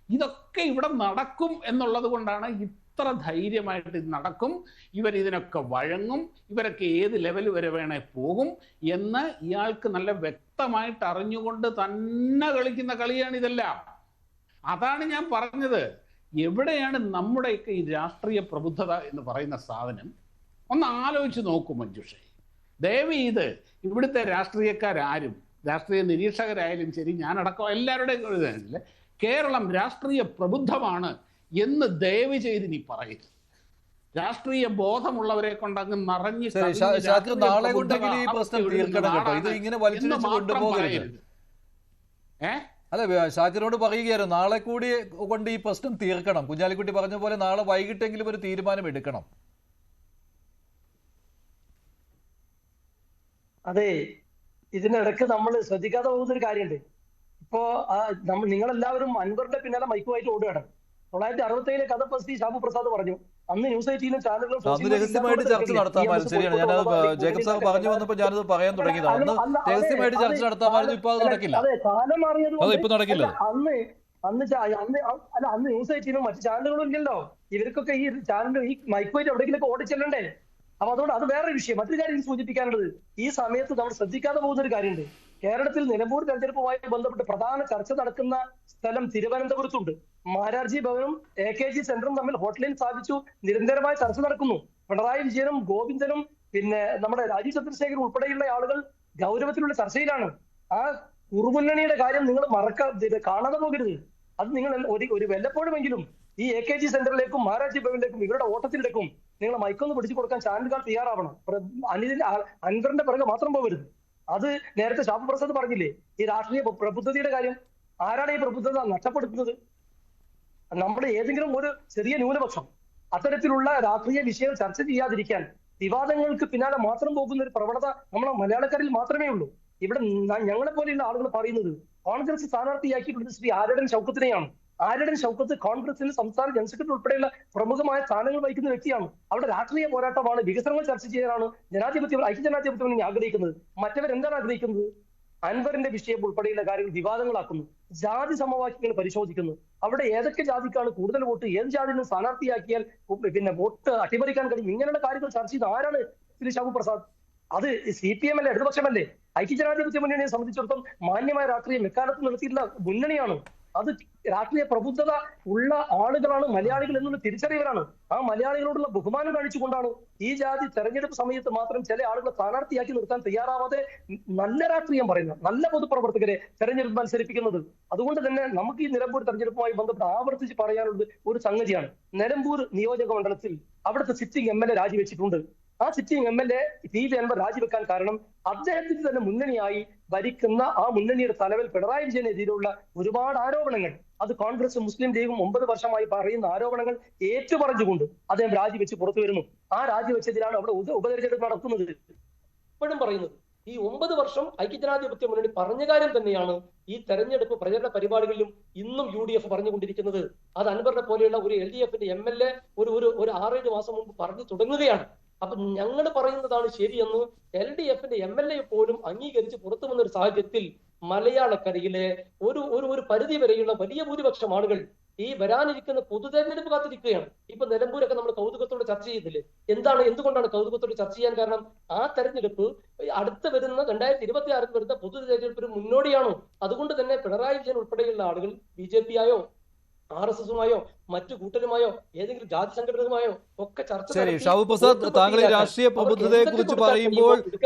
ഇതൊക്കെ ഇവിടെ നടക്കും എന്നുള്ളത് കൊണ്ടാണ് ഇത്ര ധൈര്യമായിട്ട് ഇത് നടക്കും, ഇവരിതിനൊക്കെ വഴങ്ങും, ഇവരൊക്കെ ഏത് ലെവൽ വരെ വേണേ പോകും എന്ന് ഇയാൾക്ക് നല്ല വ്യക്തമായിട്ട് അറിഞ്ഞുകൊണ്ട് തന്നെ കളിക്കുന്ന കളിയാണ് ഇതെല്ലാം. അതാണ് ഞാൻ പറഞ്ഞത്, എവിടെയാണ് നമ്മുടെയൊക്കെ ഈ രാഷ്ട്രീയ പ്രബുദ്ധത എന്ന് പറയുന്ന സാധനം? ഒന്ന് ആലോചിച്ച് നോക്കൂ മഞ്ജുഷേ. ദയവ് ഇത് ഇവിടുത്തെ രാഷ്ട്രീയക്കാരും രാഷ്ട്രീയ നിരീക്ഷകരായാലും ശരി, ഞാനടക്കം എല്ലാവരുടെയും കേരളം രാഷ്ട്രീയ പ്രബുദ്ധമാണ് എന്ന് ദയവ് ചെയ്ത് നീ പറയരുത്. രാഷ്ട്രീയ ബോധമുള്ളവരെ കൊണ്ടങ്ങ് നിറഞ്ഞ് നാളെ കൊണ്ടെങ്കിലും ഈ പ്രശ്നം തീർക്കണം കേട്ടോ. ഇത് ഇങ്ങനെ വലിച്ചിടിച്ച് കൊണ്ടുപോകരുത്. അല്ല, ഷാക്കിറിനോട് പറയുകയായിരുന്നു നാളെ കൂടി കൊണ്ട് ഈ പ്രശ്നം തീർക്കണം. കുഞ്ഞാലിക്കുട്ടി പറഞ്ഞ പോലെ നാളെ വൈകിട്ടെങ്കിലും ഒരു തീരുമാനം എടുക്കണം. അതെ, ഇതിനിടക്ക് നമ്മൾ ശ്രദ്ധിക്കാതെ പോകുന്ന ഒരു കാര്യമുണ്ട്. ഇപ്പോ നിങ്ങളെല്ലാവരും അൻവറിന്റെ പിന്നാലെ മൈക്കുമായിട്ട് ഓടുകയാണ്. 1967 കഥ പ്രസിദ്ധി ഷാബു പ്രസാദ് പറഞ്ഞു. അന്ന് ന്യൂസ് 18 ചാനലുകളും രഹസ്യമായിട്ട് ചർച്ച നടത്താമായിരുന്നു. ശരിയാണ്, ഞാനത് ജേക്കബ് സാർ പറഞ്ഞു വന്നപ്പോൾ ഞാനത് പറയാൻ തുടങ്ങിയതാണ്. അന്ന് രഹസ്യമായിട്ട് ചർച്ച നടത്താമായിരുന്നു. ഇപ്പൊ അത് നടക്കില്ല. അതെ, കാലം മാറിയത് ഇപ്പൊ നടക്കില്ല. അന്ന് ന്യൂസ് 18 മറ്റു ചാനലുകളും ഇല്ലല്ലോ. ഇവർക്കൊക്കെ ഈ ചാനൽ ഈ മൈക്കുമായിട്ട് എവിടെയെങ്കിലൊക്കെ ഓടിച്ചെല്ലണ്ടേ? അപ്പൊ അതുകൊണ്ട് അത് വേറെ വിഷയം. മറ്റൊരു കാര്യം സൂചിപ്പിക്കാനുള്ളത്, ഈ സമയത്ത് നമ്മൾ ശ്രദ്ധിക്കാതെ പോകുന്ന ഒരു കാര്യമുണ്ട്. കേരളത്തിൽ നിലമ്പൂർ തെരഞ്ഞെടുപ്പുമായി ബന്ധപ്പെട്ട് പ്രധാന ചർച്ച നടക്കുന്ന സ്ഥലം തിരുവനന്തപുരത്തുണ്ട്. മാരാർജി ഭവനും AKG സെന്ററും തമ്മിൽ ഹോട്ട്ലൈൻ സ്ഥാപിച്ചു നിരന്തരമായ ചർച്ച നടക്കുന്നു. പിണറായി വിജയനും ഗോവിന്ദനും പിന്നെ നമ്മുടെ രാജീവ് ചന്ദ്രശേഖർ ഉൾപ്പെടെയുള്ള ആളുകൾ ഗൗരവത്തിലുള്ള ചർച്ചയിലാണ്. ആ കുറുമുന്നണിയുടെ കാര്യം നിങ്ങൾ കാണാതെ പോകരുത്. അത് നിങ്ങൾ ഒരു വല്ലപ്പോഴുമെങ്കിലും ഈ AKG സെന്ററിലേക്കും മാരാർജി ഭവനിലേക്കും ഇവരുടെ ഓട്ടത്തിലേക്കും നിങ്ങൾ മൈക്കൊന്ന് പിടിച്ചു കൊടുക്കാൻ ചാനലുകാർ തയ്യാറാവണം. അൻവറിന്റെ പിറകെ മാത്രം പോകരുത്. അത് നേരത്തെ ഷാബു പ്രസാദ് പറഞ്ഞില്ലേ, ഈ രാഷ്ട്രീയ പ്രബുദ്ധതയുടെ കാര്യം. ആരാണ് ഈ പ്രബുദ്ധത നഷ്ടപ്പെടുത്തുന്നത്? നമ്മുടെ ഏതെങ്കിലും ഒരു ചെറിയ ന്യൂനപക്ഷം അത്തരത്തിലുള്ള രാഷ്ട്രീയ വിഷയം ചർച്ച ചെയ്യാതിരിക്കാൻ വിവാദങ്ങൾക്ക് പിന്നാലെ മാത്രം പോകുന്ന ഒരു പ്രവണത നമ്മളെ മലയാളക്കാരിൽ മാത്രമേ ഉള്ളൂ. ഇവിടെ ഞങ്ങളെ പോലെയുള്ള ആളുകൾ പറയുന്നത് കോൺഗ്രസ് സ്ഥാനാർത്ഥിയാക്കിയിട്ടുള്ളത് ശ്രീ ആര്യടൻ ഷൗക്കത്തിനെയാണ്. ആര്യടൻ ഷൗക്കത്ത് കോൺഗ്രസിൽ സംസ്ഥാന ജനറൽ സെക്രട്ടറി ഉൾപ്പെടെയുള്ള പ്രമുഖമായ സ്ഥാനങ്ങൾ വഹിക്കുന്ന വ്യക്തിയാണ്. അവിടെ രാഷ്ട്രീയ പോരാട്ടമാണ്, വികസനങ്ങൾ ചർച്ച ചെയ്യാനാണ് ഐക്യജനാധിപത്യം മുന്നണി ആഗ്രഹിക്കുന്നത്. മറ്റവരെന്താണ് ആഗ്രഹിക്കുന്നത്? അൻവറിന്റെ വിഷയം ഉൾപ്പെടെയുള്ള കാര്യങ്ങൾ വിവാദങ്ങളാക്കുന്നു, ജാതി സമവാക്യങ്ങൾ പരിശോധിക്കുന്നു. അവിടെ ഏതൊക്കെ ജാതിക്കാണ് കൂടുതൽ വോട്ട്, ഏത് ജാതിനെ സ്ഥാനാർത്ഥിയാക്കിയാൽ പിന്നെ വോട്ട് അട്ടിമറിക്കാൻ കഴിയും, ഇങ്ങനെയുള്ള കാര്യങ്ങൾ ചർച്ച ചെയ്ത് ആരാണ് ശ്രീ ഷാബു പ്രസാദ്? അത് CPM അല്ലേ, ഇടതുപക്ഷമല്ലേ? ഐക്യജനാധിപത്യ മുന്നണിയെ സംബന്ധിച്ചിടത്തോളം മാന്യമായ രാഷ്ട്രീയം എക്കാലത്ത് നടത്തിയിട്ടുള്ള മുന്നണിയാണ്. അത് രാഷ്ട്രീയ പ്രബുദ്ധത ഉള്ള ആളുകളാണ് മലയാളികൾ എന്നുള്ള തിരിച്ചറിയവരാണ്. ആ മലയാളികളോടുള്ള ബഹുമാനം കാണിച്ചുകൊണ്ടാണ് ഈ ജാതി തെരഞ്ഞെടുപ്പ് സമയത്ത് മാത്രം ചില ആളുകളെ സ്ഥാനാർത്ഥിയാക്കി നിർത്താൻ തയ്യാറാവാതെ നല്ല രാഷ്ട്രീയം പറയുന്ന നല്ല പൊതുപ്രവർത്തകരെ തെരഞ്ഞെടുപ്പ് മത്സരിപ്പിക്കുന്നത്. അതുകൊണ്ട് തന്നെ നമുക്ക് ഈ നിലമ്പൂർ തെരഞ്ഞെടുപ്പുമായി ബന്ധപ്പെട്ട് ആവർത്തിച്ച് പറയാനുള്ളത് ഒരു സംഗതിയാണ്. നിലമ്പൂർ നിയോജക മണ്ഡലത്തിൽ അവിടുത്തെ സിറ്റിംഗ് MLA രാജിവെച്ചിട്ടുണ്ട്. ആ സിറ്റിംഗ് MLA PV അൻവർ രാജിവെക്കാൻ കാരണം അദ്ദേഹത്തിന് തന്നെ മുന്നണിയായി ഭരിക്കുന്ന ആ മുന്നണിയുടെ തലവൻ പിണറായി വിജയനെതിരെയുള്ള ഒരുപാട് ആരോപണങ്ങൾ, അത് കോൺഗ്രസും മുസ്ലിം ലീഗും 9 വർഷമായി പറയുന്ന ആരോപണങ്ങൾ ഏറ്റുപറഞ്ഞുകൊണ്ട് അദ്ദേഹം രാജിവെച്ച് പുറത്തു വരുന്നു. ആ രാജിവെച്ചതിലാണ് അവിടെ ഉപതെരഞ്ഞെടുപ്പ് നടക്കുന്നത്. ഇപ്പോഴും പറയുന്നത് ഈ 9 വർഷം ഐക്യജനാധിപത്യ മുന്നണി പറഞ്ഞ കാര്യം തന്നെയാണ് ഈ തെരഞ്ഞെടുപ്പ് പ്രചരണ പരിപാടികളിലും ഇന്നും UDF പറഞ്ഞുകൊണ്ടിരിക്കുന്നത്. അത് അൻവറിനെ പോലെയുള്ള ഒരു LDFന്റെ MLA ഒരു 6-7 മാസം മുമ്പ് പറഞ്ഞു തുടങ്ങുകയാണ്. അപ്പൊ ഞങ്ങൾ പറയുന്നതാണ് ശരിയെന്ന് LDFന്റെ MLA പോലും അംഗീകരിച്ച് പുറത്തു വന്ന ഒരു സാഹചര്യത്തിൽ മലയാളക്കരയിലെ ഒരു പരിധി വരെയുള്ള വലിയ ഭൂരിപക്ഷം ആളുകൾ ഈ വരാനിരിക്കുന്ന പൊതു തെരഞ്ഞെടുപ്പ് കാത്തിരിക്കുകയാണ്. ഇപ്പൊ നിലമ്പൂരൊക്കെ നമ്മൾ കൗതുകത്തോടെ ചർച്ച ചെയ്തില്ലേ? എന്തുകൊണ്ടാണ് കൗതുകത്തോടെ ചർച്ച ചെയ്യാൻ കാരണം? ആ തെരഞ്ഞെടുപ്പ് അടുത്ത വരുന്ന 2026 വരുന്ന പൊതു തെരഞ്ഞെടുപ്പിന് മുന്നോടിയാണ്. അതുകൊണ്ട് തന്നെ പിണറായി വിജയൻ ഉൾപ്പെടെയുള്ള ആളുകൾ BJP ആയോ RSSുമായോ മറ്റു കൂട്ടരുമായോ ഏതെങ്കിലും ജാതി സംഘടനകളുമായോ ഒക്കെ ചർച്ച. ശരി, ഷാബു പ്രസാദ്, താങ്കൾ ഈ രാഷ്ട്രീയ പ്രബുദ്ധതയെ കുറിച്ച് പറയുമ്പോൾ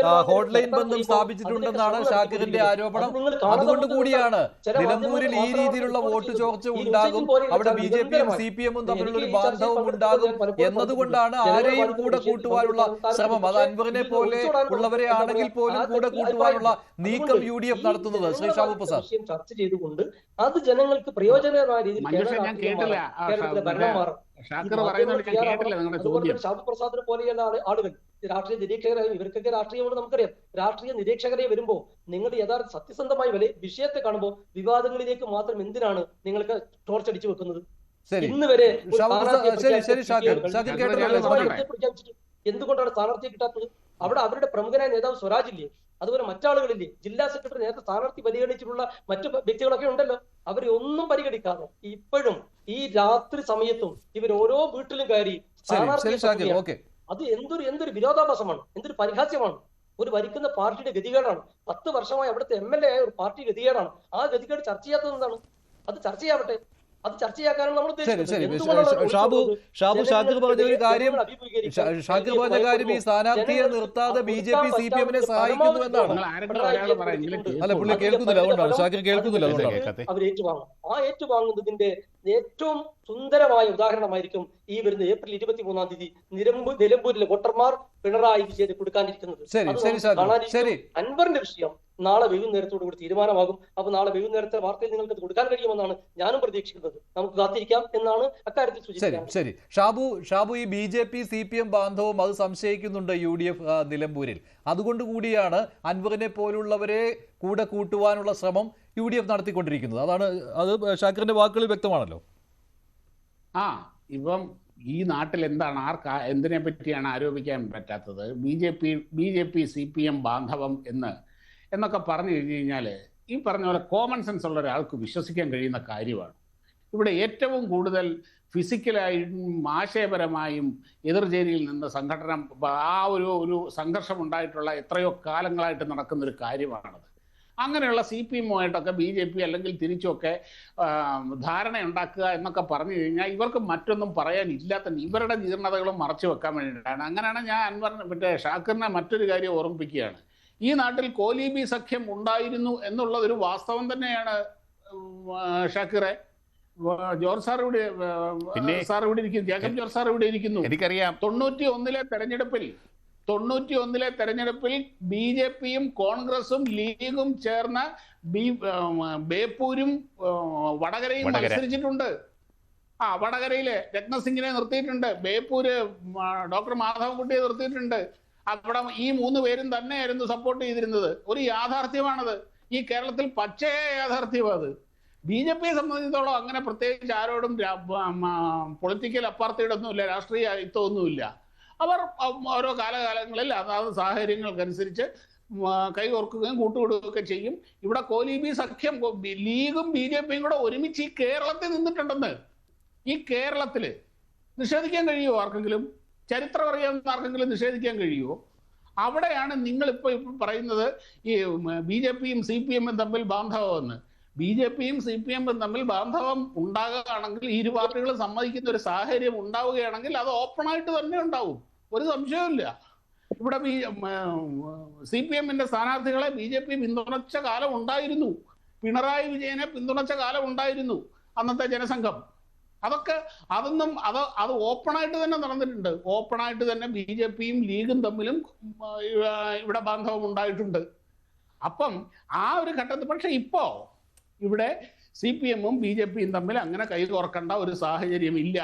ഹോട്ട്ലൈൻ ബന്ധം സ്ഥാപിച്ചിട്ടുണ്ടെന്നാണ് ഷാക്കിറിന്റെ ആരോപണം. അതുകൊണ്ട് കൂടിയാണ് നിലമ്പൂരിൽ ഈ രീതിയിലുള്ള വോട്ട് ചോർച്ച ഉണ്ടാകും, അവിടെ BJPയും CPMഉം തമ്മിലുള്ള ഒരു ബാന്ധവം ഉണ്ടാകും എന്നതുകൊണ്ടാണ് ആരെയും കൂടെ കൂട്ടുവാനുള്ള ശ്രമം, അത് അൻവറിനെ പോലെ ഉള്ളവരെ ആണെങ്കിൽ പോലും കൂടെ കൂട്ടുവാനുള്ള നീക്കം UDF നടത്തുന്നത്. ശ്രീ ഷാബു പ്രസാദ്, ചർച്ച ചെയ്തുകൊണ്ട് അത് ജനങ്ങൾക്ക് പ്രയോജനകരമായ രീതിയിൽ ഷാബു പ്രസാദിനെ പോലെയുള്ള ആളുകൾ രാഷ്ട്രീയ നിരീക്ഷകരായും ഇവർക്കൊക്കെ രാഷ്ട്രീയമാണ് നമുക്കറിയാം. രാഷ്ട്രീയ നിരീക്ഷകരെ വരുമ്പോൾ നിങ്ങൾ യഥാർത്ഥ സത്യസന്ധമായ വിഷയത്തെ കാണുമ്പോൾ വിവാദങ്ങളിലേക്ക് മാത്രം എന്തിനാണ് നിങ്ങൾക്ക് ടോർച്ചടിച്ചു വെക്കുന്നത്? ഇന്ന് വരെ എന്തുകൊണ്ടാണ് സ്ഥാനാർത്ഥിയെ കിട്ടാത്തത്? അവിടെ അവരുടെ പ്രമുഖനായ നേതാവ് സ്വരാജ് ഇല്ലേ, അതുപോലെ മറ്റാളുകളില്ലേ, ജില്ലാ സെക്രട്ടറി നേരത്തെ സ്ഥാനാർത്ഥി പരിഗണിച്ചിട്ടുള്ള മറ്റു വ്യക്തികളൊക്കെ ഉണ്ടല്ലോ. അവരെ ഒന്നും പരിഗണിക്കാതെ ഇപ്പോഴും ഈ രാത്രി സമയത്തും ഇവർ ഓരോ വീട്ടിലും കയറി അത് എന്തൊരു വിരോധാഭാസമാണ്, എന്തൊരു പരിഹാസ്യമാണ്. ഒരു ഭരിക്കുന്ന പാർട്ടിയുടെ ഗതികേടാണ്. 10 വർഷമായി അവിടുത്തെ MLA ആയ ഒരു പാർട്ടി ഗതികേടാണ്. ആ ഗതികേട് ചർച്ച ചെയ്യാത്തത് എന്താണ്? അത് ചർച്ച ചെയ്യാവട്ടെ. അത് ചർച്ചയാക്കാനാണ് നമ്മൾ ഷാക്കിർ പറഞ്ഞ കാര്യം ഈ സ്ഥാനാർത്ഥിയെ നിർത്താതെ BJP CPM-നെ സഹായിക്കുന്നു എന്നാണ്. അല്ല, പുള്ളി കേൾക്കുന്നില്ല, അതുകൊണ്ടാണ് ഷാക്കിർ കേൾക്കുന്നില്ല, അതുകൊണ്ടാണ്. അവർ ഏറ്റുവാങ്ങും. ആ ഏറ്റുവാങ്ങുന്നതിന്റെ ഏറ്റവും സുന്ദരമായ ഉദാഹരണമായിരിക്കും ഈ വരുന്ന ഏപ്രിൽ 23-ാം തീയതി നിലമ്പൂരിലെ വോട്ടർമാർ പിണറായി വിജയന് കൊടുക്കാനിരിക്കുന്നത്. അൻവറിന്റെ വിഷയം നാളെ വൈകുന്നേരത്തോടു കൂടി തീരുമാനമാകും. അപ്പൊ നാളെ വൈകുന്നേരത്തെ വാർത്തയിൽ നിങ്ങൾക്ക് അത് കൊടുക്കാൻ കഴിയുമെന്നാണ് ഞാനും പ്രതീക്ഷിക്കുന്നത്. നമുക്ക് കാത്തിരിക്കാം എന്നാണ് അക്കാര്യത്തിൽ സൂചിപ്പിക്കുന്നത്. ശരി, ഷാബു ഈ BJP CPM ബാന്ധവം അത് സംശയിക്കുന്നുണ്ട് UDF നിലമ്പൂരിൽ. അതുകൊണ്ട് കൂടിയാണ് അൻവറിനെ പോലുള്ളവരെ കൂടെ കൂട്ടുവാനുള്ള ശ്രമം UDF നടത്തിക്കൊണ്ടിരിക്കുന്നത്. അത് ഷാക്കിറിന്റെ വാക്കുകളിൽ വ്യക്തമാണല്ലോ. ഇപ്പം ഈ നാട്ടിൽ എന്താണ് എന്തിനെ പറ്റിയാണ് ആരോപിക്കാൻ പറ്റാത്തത്? BJP CPM ബാന്ധവം എന്നൊക്കെ പറഞ്ഞു കഴിഞ്ഞു കഴിഞ്ഞാൽ ഈ പറഞ്ഞ പോലെ കോമൺ സെൻസ് ഉള്ള ഒരാൾക്ക് വിശ്വസിക്കാൻ കഴിയുന്ന കാര്യമാണ്. ഇവിടെ ഏറ്റവും കൂടുതൽ ഫിസിക്കലായും ആശയപരമായും എതിർചേരിയിൽ നിന്ന് സംഘടന ഒരു സംഘർഷം ഉണ്ടായിട്ടുള്ള എത്രയോ കാലങ്ങളായിട്ട് നടക്കുന്നൊരു കാര്യമാണത്. അങ്ങനെയുള്ള CPM-ആയിട്ടൊക്കെ BJP അല്ലെങ്കിൽ തിരിച്ചൊക്കെ ധാരണയുണ്ടാക്കുക എന്നൊക്കെ പറഞ്ഞു കഴിഞ്ഞാൽ ഇവർക്ക് മറ്റൊന്നും പറയാനില്ലാത്ത ഇവരുടെ ജീർണതകളും മറച്ചു വെക്കാൻ വേണ്ടിയിട്ടാണ്. അങ്ങനെയാണ് ഞാൻ ഷാക്കിറിനെ മറ്റൊരു കാര്യം ഓർമ്മിപ്പിക്കുകയാണ്. ഈ നാട്ടിൽ കോലീബി സഖ്യം ഉണ്ടായിരുന്നു എന്നുള്ളതൊരു വാസ്തവം തന്നെയാണ് ഷാക്കിറെ. ജോർജ് സാർ ഇവിടെ ഇരിക്കുന്നു, ജേക്കബ് ജോർജ് സാർ ഇവിടെ ഇരിക്കുന്നു. എനിക്കറിയാം 91-ലെ തെരഞ്ഞെടുപ്പിൽ BJP-യും കോൺഗ്രസും ലീഗും ചേർന്ന ബേപ്പൂരും വടകരയും മത്സരിച്ചിട്ടുണ്ട്. വടകരയിലെ രത്നസിംഗിനെ നിർത്തിയിട്ടുണ്ട്, ബേപ്പൂര് ഡോക്ടർ മാധവൻകുട്ടിയെ നിർത്തിയിട്ടുണ്ട്. അവിടെ ഈ 3 പേരും തന്നെയായിരുന്നു സപ്പോർട്ട് ചെയ്തിരുന്നത്. ഒരു യാഥാർത്ഥ്യമാണത്. ഈ കേരളത്തിൽ പച്ചയായ യാഥാർത്ഥ്യമാണ്. BJP-യെ സംബന്ധിച്ചിടത്തോളം അങ്ങനെ പ്രത്യേകിച്ച് ആരോടും പൊളിറ്റിക്കൽ അപ്പാർത്തൈഡൊന്നുമില്ല, രാഷ്ട്രീയ അയിത്വമൊന്നുമില്ല. അവർ ഓരോ കാലങ്ങളിൽ അതാത് സാഹചര്യങ്ങൾക്കനുസരിച്ച് കൈകോർക്കുകയും കൂട്ടുകൊടുക്കുകയൊക്കെ ചെയ്യും. ഇവിടെ കോലീബി സഖ്യം ലീഗും BJP-യും കൂടെ ഒരുമിച്ച് ഈ കേരളത്തിൽ നിന്നിട്ടുണ്ടെന്ന് ഈ കേരളത്തിൽ നിഷേധിക്കാൻ കഴിയുമോ ആർക്കെങ്കിലും? ചരിത്രം അറിയാവുന്ന ആർക്കെങ്കിലും നിഷേധിക്കാൻ കഴിയുമോ? അവിടെയാണ് നിങ്ങളിപ്പോൾ പറയുന്നത് ഈ BJP-യും CPM-ഉം തമ്മിൽ ബാന്ധവമെന്ന്. BJP-യും CPM-ഉം തമ്മിൽ ബാന്ധവം ഉണ്ടാകുകയാണെങ്കിൽ, ഇരു പാർട്ടികളും സമ്മതിക്കുന്ന ഒരു സാഹചര്യം ഉണ്ടാവുകയാണെങ്കിൽ അത് ഓപ്പണായിട്ട് തന്നെ ഉണ്ടാവും, ഒരു സംശയവുമില്ല. ഇവിടെ CPM-ന്റെ സ്ഥാനാർത്ഥികളെ BJP പിന്തുണച്ച കാലം ഉണ്ടായിരുന്നു, പിണറായി വിജയനെ പിന്തുണച്ച കാലം ഉണ്ടായിരുന്നു അന്നത്തെ ജനസംഘം. അത് ഓപ്പണായിട്ട് തന്നെ നടന്നിട്ടുണ്ട്. ഓപ്പണായിട്ട് തന്നെ BJP-യും ലീഗും തമ്മിലും ഇവിടെ ബാന്ധവം ഉണ്ടായിട്ടുണ്ട്. അപ്പം ആ ഒരു ഘട്ടത്തിൽ പക്ഷെ ഇപ്പോ ഇവിടെ CPM-ഉം BJP-യും തമ്മിൽ അങ്ങനെ കൈകോർക്കേണ്ട ഒരു സാഹചര്യമില്ല,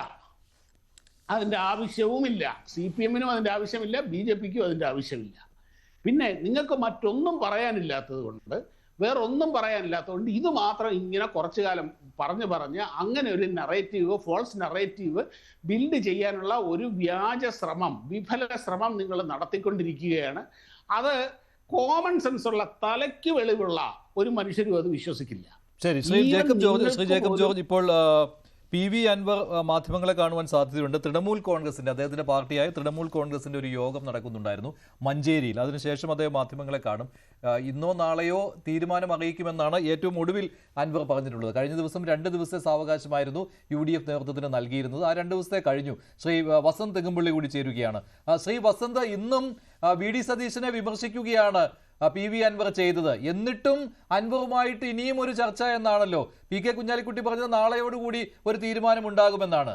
അതിൻ്റെ ആവശ്യവുമില്ല. CPM-നും അതിൻ്റെ ആവശ്യമില്ല, BJP-ക്കും അതിൻ്റെ ആവശ്യമില്ല. പിന്നെ നിങ്ങൾക്ക് മറ്റൊന്നും പറയാനില്ലാത്തത് കൊണ്ട്, വേറൊന്നും പറയാനില്ലാത്തതുകൊണ്ട് ഇത് മാത്രം ഇങ്ങനെ കുറച്ചു കാലം പറഞ്ഞ് അങ്ങനെ ഒരു നറേറ്റീവ്, ഫോൾസ് നറേറ്റീവ് ബിൽഡ് ചെയ്യാനുള്ള ഒരു വിഫല ശ്രമം നിങ്ങൾ നടത്തിക്കൊണ്ടിരിക്കുകയാണ്. അത് കോമൺ സെൻസ് ഉള്ള തലയ്ക്ക് വെളിവുള്ള ഒരു മനുഷ്യരും അത് വിശ്വസിക്കില്ല. ശരി, ശ്രീ ജേക്കബ് ജോർജ്, ഇപ്പോൾ PV അൻവർ മാധ്യമങ്ങളെ കാണുവാൻ സാധ്യതയുണ്ട്. തൃണമൂൽ കോൺഗ്രസിന്റെ, അദ്ദേഹത്തിന്റെ പാർട്ടിയായ തൃണമൂൽ കോൺഗ്രസിന്റെ ഒരു യോഗം നടക്കുന്നുണ്ടായിരുന്നു മഞ്ചേരിയിൽ. അതിനുശേഷം അദ്ദേഹം മാധ്യമങ്ങളെ കാണും. ഇന്നോ നാളെയോ തീരുമാനം അറിയിക്കുമെന്നാണ് ഏറ്റവും ഒടുവിൽ അൻവർ പറഞ്ഞിട്ടുള്ളത്. കഴിഞ്ഞ ദിവസം 2 ദിവസത്തെ സാവകാശമായിരുന്നു UDF നേതൃത്വത്തിന് നൽകിയിരുന്നത്. ആ 2 ദിവസത്തെ കഴിഞ്ഞു. ശ്രീ വസന്ത് തെങ്ങുംപള്ളി കൂടി ചേരുകയാണ്. ശ്രീ വസന്ത്, ഇന്നും VD സതീശനെ വിമർശിക്കുകയാണ് PV അൻവർ ചെയ്തത്. എന്നിട്ടും അൻവറുമായിട്ട് ഇനിയും ഒരു ചർച്ച എന്നാണല്ലോ PK കുഞ്ഞാലിക്കുട്ടി പറഞ്ഞത്. നാളെയോടുകൂടി ഒരു തീരുമാനം ഉണ്ടാകുമെന്നാണ്.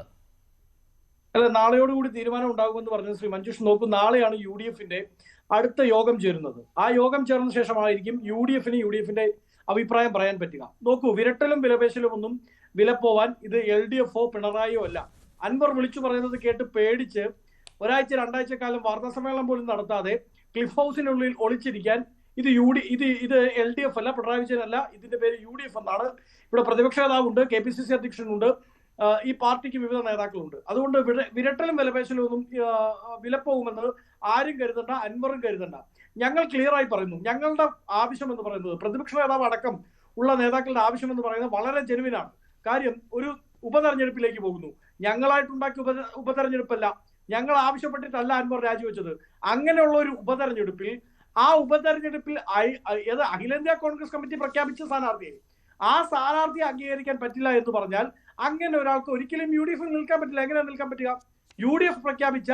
അല്ല, നാളെയോടുകൂടി തീരുമാനം ഉണ്ടാകുമെന്ന് പറഞ്ഞത് ശ്രീ മഞ്ജുഷ് നോക്കൂ, നാളെയാണ് UDF-ന്റെ അടുത്ത യോഗം ചേരുന്നത്. ആ യോഗം ചേർന്ന ശേഷമായിരിക്കും UDF-ന്റെ അഭിപ്രായം പറയാൻ പറ്റുക. നോക്കൂ, വിരട്ടലും വിലപേശലും ഒന്നും വിലപ്പോവാൻ ഇത് LDF-ഓ പിണറായിയോ അല്ല. അൻവർ വിളിച്ചു പറയുന്നത് കേട്ട് പേടിച്ച് ഒരാഴ്ച 2 ആഴ്ച കാലം വാർത്താ സമ്മേളനം പോലും നടത്താതെ ക്ലിഫ് ഹൗസിനുള്ളിൽ ഒളിച്ചിരിക്കാൻ ഇത് LDF അല്ല, പിണറായി വിജയൻ അല്ല, ഇതിന്റെ പേര് UDF എന്നാണ്. ഇവിടെ പ്രതിപക്ഷ നേതാവുണ്ട്, KPCC അധ്യക്ഷനുണ്ട്, ഈ പാർട്ടിക്ക് വിവിധ നേതാക്കളുണ്ട്. അതുകൊണ്ട് വിരട്ടലും വിലപേശലും ഒന്നും വിലപ്പോകുമെന്ന് ആരും കരുതണ്ട, അൻവറും കരുതണ്ട. ഞങ്ങൾ ക്ലിയറായി പറയുന്നു, ഞങ്ങളുടെ ആവശ്യം എന്ന് പറയുന്നത്, പ്രതിപക്ഷ നേതാവ് അടക്കം ഉള്ള നേതാക്കളുടെ ആവശ്യം എന്ന് പറയുന്നത് വളരെ ജെനുവിനാണ്. കാര്യം, ഒരു ഉപതെരഞ്ഞെടുപ്പിലേക്ക് പോകുന്നു. ഞങ്ങളായിട്ടുണ്ടാക്കിയ ഉപതെരഞ്ഞെടുപ്പല്ല, ഞങ്ങൾ ആവശ്യപ്പെട്ടിട്ടല്ല അൻവർ രാജിവെച്ചത്. അങ്ങനെയുള്ള ഒരു ഉപതെരഞ്ഞെടുപ്പിൽ, ആ ഉപതെരഞ്ഞെടുപ്പിൽ അഖിലേന്ത്യാ കോൺഗ്രസ് കമ്മിറ്റി പ്രഖ്യാപിച്ച സ്ഥാനാർത്ഥിയെ, ആ സ്ഥാനാർത്ഥിയെ അംഗീകരിക്കാൻ പറ്റില്ല എന്ന് പറഞ്ഞാൽ അങ്ങനെ ഒരാൾക്ക് ഒരിക്കലും UDF നിൽക്കാൻ പറ്റില്ല. എങ്ങനെ നിൽക്കാൻ പറ്റുക? UDF പ്രഖ്യാപിച്ച,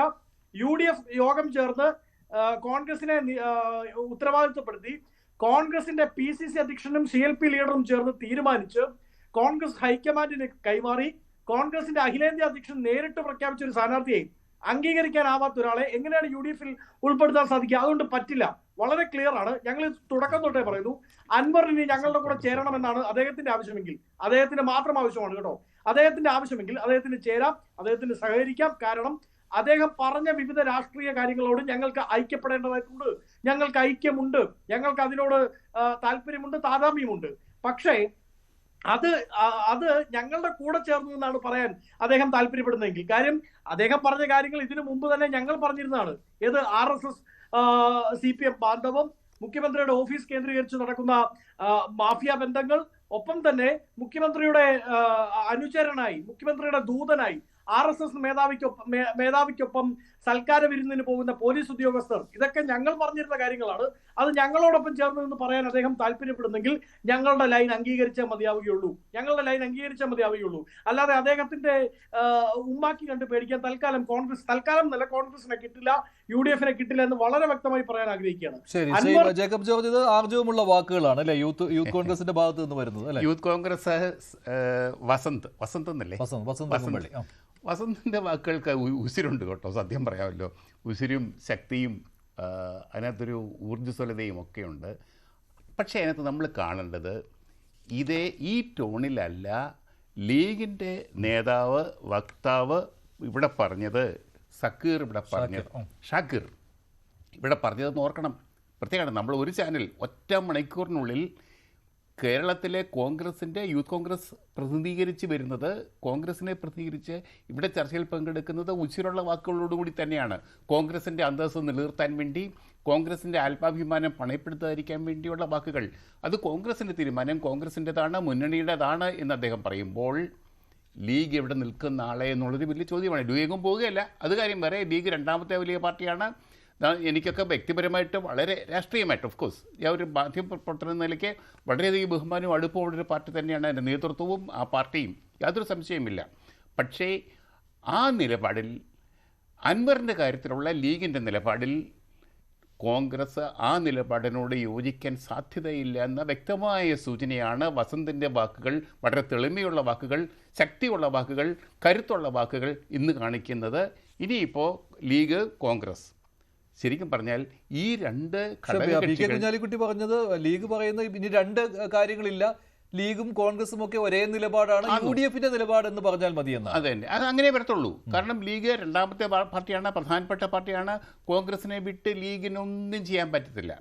UDF യോഗം ചേർന്ന് കോൺഗ്രസിനെ ഉത്തരവാദിത്വപ്പെടുത്തി, കോൺഗ്രസിന്റെ PCC അധ്യക്ഷനും CLP ലീഡറും ചേർന്ന് തീരുമാനിച്ച് കോൺഗ്രസ് ഹൈക്കമാൻഡിന് കൈമാറി കോൺഗ്രസിന്റെ അഖിലേന്ത്യാ അധ്യക്ഷൻ നേരിട്ട് പ്രഖ്യാപിച്ച ഒരു സ്ഥാനാർത്ഥിയെ അംഗീകരിക്കാനാവാത്ത ഒരാളെ എങ്ങനെയാണ് UDF ഉൾപ്പെടുത്താൻ സാധിക്കുക? അതുകൊണ്ട് പറ്റില്ല. വളരെ ക്ലിയർ ആണ്. ഞങ്ങൾ തുടക്കം തൊട്ടേ പറയുന്നു, അൻവറിന് ഞങ്ങളുടെ കൂടെ ചേരണമെന്നാണ് അദ്ദേഹത്തിന്റെ ആവശ്യമെങ്കിൽ, അദ്ദേഹത്തിന്റെ മാത്രം ആവശ്യമാണ് കേട്ടോ, അദ്ദേഹത്തിന്റെ ആവശ്യമെങ്കിൽ അദ്ദേഹത്തിന് ചേരാം, അദ്ദേഹത്തിന് സഹകരിക്കാം. കാരണം അദ്ദേഹം പറഞ്ഞ വിവിധ രാഷ്ട്രീയ കാര്യങ്ങളോട് ഞങ്ങൾക്ക് ഐക്യപ്പെടേണ്ടതായിട്ടുണ്ട്, ഞങ്ങൾക്ക് ഐക്യമുണ്ട്, ഞങ്ങൾക്ക് അതിനോട് താല്പര്യമുണ്ട്, താതാമ്യമുണ്ട്. പക്ഷേ അത് ഞങ്ങളുടെ കൂടെ ചേർന്നു എന്നാണ് പറയാൻ അദ്ദേഹം താല്പര്യപ്പെടുന്നതെങ്കിൽ, കാര്യം അദ്ദേഹം പറഞ്ഞ കാര്യങ്ങൾ ഇതിനു മുമ്പ് തന്നെ ഞങ്ങൾ പറഞ്ഞിരുന്നതാണ്. ഏത് RSS CPM ബാന്ധവം, മുഖ്യമന്ത്രിയുടെ ഓഫീസ് കേന്ദ്രീകരിച്ച് നടക്കുന്ന മാഫിയ ബന്ധങ്ങൾ, ഒപ്പം തന്നെ മുഖ്യമന്ത്രിയുടെ അനുചരനായി, മുഖ്യമന്ത്രിയുടെ ദൂതനായി RSS മേധാവിക്കൊപ്പം സൽക്കാര വിരുന്നിന് പോകുന്ന പോലീസ് ഉദ്യോഗസ്ഥർ, ഇതൊക്കെ ഞങ്ങൾ പറഞ്ഞിരുന്ന കാര്യങ്ങളാണ്. അത് ഞങ്ങളോടൊപ്പം ചേർന്ന് നിന്ന് പറയാൻ അദ്ദേഹം താല്പര്യപ്പെടുന്നെങ്കിൽ ഞങ്ങളുടെ ലൈൻ അംഗീകരിച്ചാൽ മതിയാവുകയുള്ളൂ, ഞങ്ങളുടെ ലൈൻ അംഗീകരിച്ചാൽ മതിയാവുകയുള്ളൂ. അല്ലാതെ അദ്ദേഹത്തിന്റെ ഉമ്മാക്കി കണ്ട് പേടിക്കാൻ തൽക്കാലം നല്ല കോൺഗ്രസിനെ കിട്ടില്ല, UDF കിട്ടില്ല എന്ന് വളരെ വ്യക്തമായി പറയാൻ ആഗ്രഹിക്കുകയാണ്. ശരി, ജേക്കബ് ജോർജ്, ഇത് ആർജവമുള്ള വാക്കുകളാണ് അല്ലെ യൂത്ത് കോൺഗ്രസിന്റെ ഭാഗത്ത് നിന്ന് വരുന്നത് അല്ലെ? യൂത്ത് കോൺഗ്രസ് വസന്ത് എന്നല്ലേ, വസന്തിന്റെ വാക്കുകൾക്ക് ഉസിരുണ്ട് കേട്ടോ, സത്യം പറയാമല്ലോ. ഉസിരും ശക്തിയും അതിനകത്തൊരു ഊർജ്ജസ്വലതയും ഒക്കെയുണ്ട്. പക്ഷേ അതിനകത്ത് നമ്മൾ കാണേണ്ടത് ഈ ടോണിലല്ല ലീഗിൻ്റെ നേതാവ്, വക്താവ് ഇവിടെ പറഞ്ഞത്, ഷാക്കിർ ഇവിടെ പറഞ്ഞതെന്ന് ഓർക്കണം. പ്രത്യേകമാണ്, നമ്മൾ ഒരു ചാനൽ ഒറ്റ മണിക്കൂറിനുള്ളിൽ കേരളത്തിലെ കോൺഗ്രസിൻ്റെ യൂത്ത് കോൺഗ്രസ് പ്രതിനിധീകരിച്ച് വരുന്നത്, കോൺഗ്രസിനെ പ്രതിനിധീകരിച്ച് ഇവിടെ ചർച്ചയിൽ പങ്കെടുക്കുന്നത് ഉച്ചിരുള്ള വാക്കുകളോടുകൂടി തന്നെയാണ്. കോൺഗ്രസിൻ്റെ അന്തസ്സ് നിലനിർത്താൻ വേണ്ടി, കോൺഗ്രസിൻ്റെ ആത്മാഭിമാനം പണയപ്പെടുത്താതിരിക്കാൻ വേണ്ടിയുള്ള വാക്കുകൾ. അത് കോൺഗ്രസിൻ്റെ തീരുമാനം, കോൺഗ്രസിൻ്റെതാണ്, മുന്നണിയുടേതാണ് എന്ന് അദ്ദേഹം പറയുമ്പോൾ ലീഗ് എവിടെ നിൽക്കുന്ന ആളെ എന്നുള്ളൊരു വലിയ ചോദ്യമാണ്. ലീഗും പോവുകയല്ല, അത് കാര്യം വേറെ. ലീഗ് രണ്ടാമത്തെ വലിയ പാർട്ടിയാണ്. എനിക്കൊക്കെ വ്യക്തിപരമായിട്ട് വളരെ രാഷ്ട്രീയമായിട്ട്, ഓഫ് കോഴ്സ് ഞാൻ ഒരു മാധ്യമപ്രവർത്തന എന്ന നിലയ്ക്ക് വളരെയധികം ബഹുമാനവും അടുപ്പമുള്ളൊരു പാർട്ടി തന്നെയാണ് എൻ്റെ നേതൃത്വവും ആ പാർട്ടിയും, യാതൊരു സംശയമില്ല. പക്ഷേ ആ നിലപാടിൽ, അൻവറിൻ്റെ കാര്യത്തിലുള്ള ലീഗിൻ്റെ നിലപാടിൽ കോൺഗ്രസ് ആ നിലപാടിനോട് യോജിക്കാൻ സാധ്യതയില്ല എന്ന വ്യക്തമായ സൂചനയാണ് വസന്തിൻ്റെ വാക്കുകൾ, വളരെ തെളിമയുള്ള വാക്കുകൾ, ശക്തിയുള്ള വാക്കുകൾ, കരുത്തുള്ള വാക്കുകൾ ഇന്ന് കാണിക്കുന്നത്. ഇനിയിപ്പോൾ ലീഗ്, കോൺഗ്രസ്, ശരിക്കും പറഞ്ഞാൽ ഈ രണ്ട് കുഞ്ഞാലിക്കുട്ടി പറഞ്ഞത്, ലീഗ് പറയുന്ന ഇനി രണ്ട് കാര്യങ്ങളില്ല, ലീഗും കോൺഗ്രസും ഒക്കെ ഒരേ നിലപാടാണ്, UDFന്റെ നിലപാട് എന്ന് പറഞ്ഞാൽ മതിയെന്ന്. അതെ, അത് അങ്ങനെ വരത്തുള്ളൂ. കാരണം ലീഗ് രണ്ടാമത്തെ പാർട്ടിയാണ്, പ്രധാനപ്പെട്ട പാർട്ടിയാണ്. കോൺഗ്രസിനെ വിട്ട് ലീഗിനൊന്നും ചെയ്യാൻ പറ്റത്തില്ല.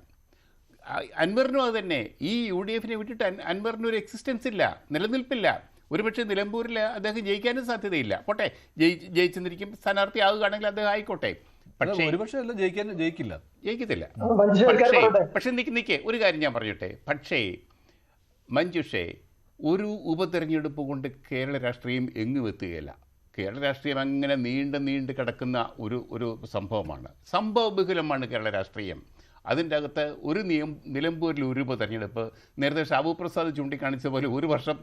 അൻവറിനും അത് തന്നെ. ഈ UDFനെ വിട്ടിട്ട് അൻവറിനൊരു എക്സിസ്റ്റൻസ് ഇല്ല, നിലനിൽപ്പില്ല. ഒരുപക്ഷെ നിലമ്പൂരിൽ അദ്ദേഹം ജയിക്കാനും സാധ്യതയില്ല. പോട്ടെ, ജയിച്ചെന്നിരിക്കും, സ്ഥാനാർത്ഥി ആവുകയാണെങ്കിൽ അദ്ദേഹം ആയിക്കോട്ടെ. പക്ഷേ ജയിക്കത്തില്ല. പക്ഷെ നിൽക്കേ ഒരു കാര്യം ഞാൻ പറഞ്ഞോട്ടെ. പക്ഷേ മഞ്ജുഷേ, ഒരു ഉപതെരഞ്ഞെടുപ്പ് കൊണ്ട് കേരള രാഷ്ട്രീയം എങ്ങും എത്തുകയില്ല. കേരള രാഷ്ട്രീയം അങ്ങനെ നീണ്ട് കിടക്കുന്ന ഒരു സംഭവമാണ്, സംഭവബഹുലമാണ് കേരള രാഷ്ട്രീയം. അതിൻ്റെ അകത്ത് നിലമ്പൂരിൽ ഒരു ഉപതെരഞ്ഞെടുപ്പ്, നേരത്തെ ഷാബു പ്രസാദ് ചൂണ്ടിക്കാണിച്ച പോലെ ഒരു വർഷം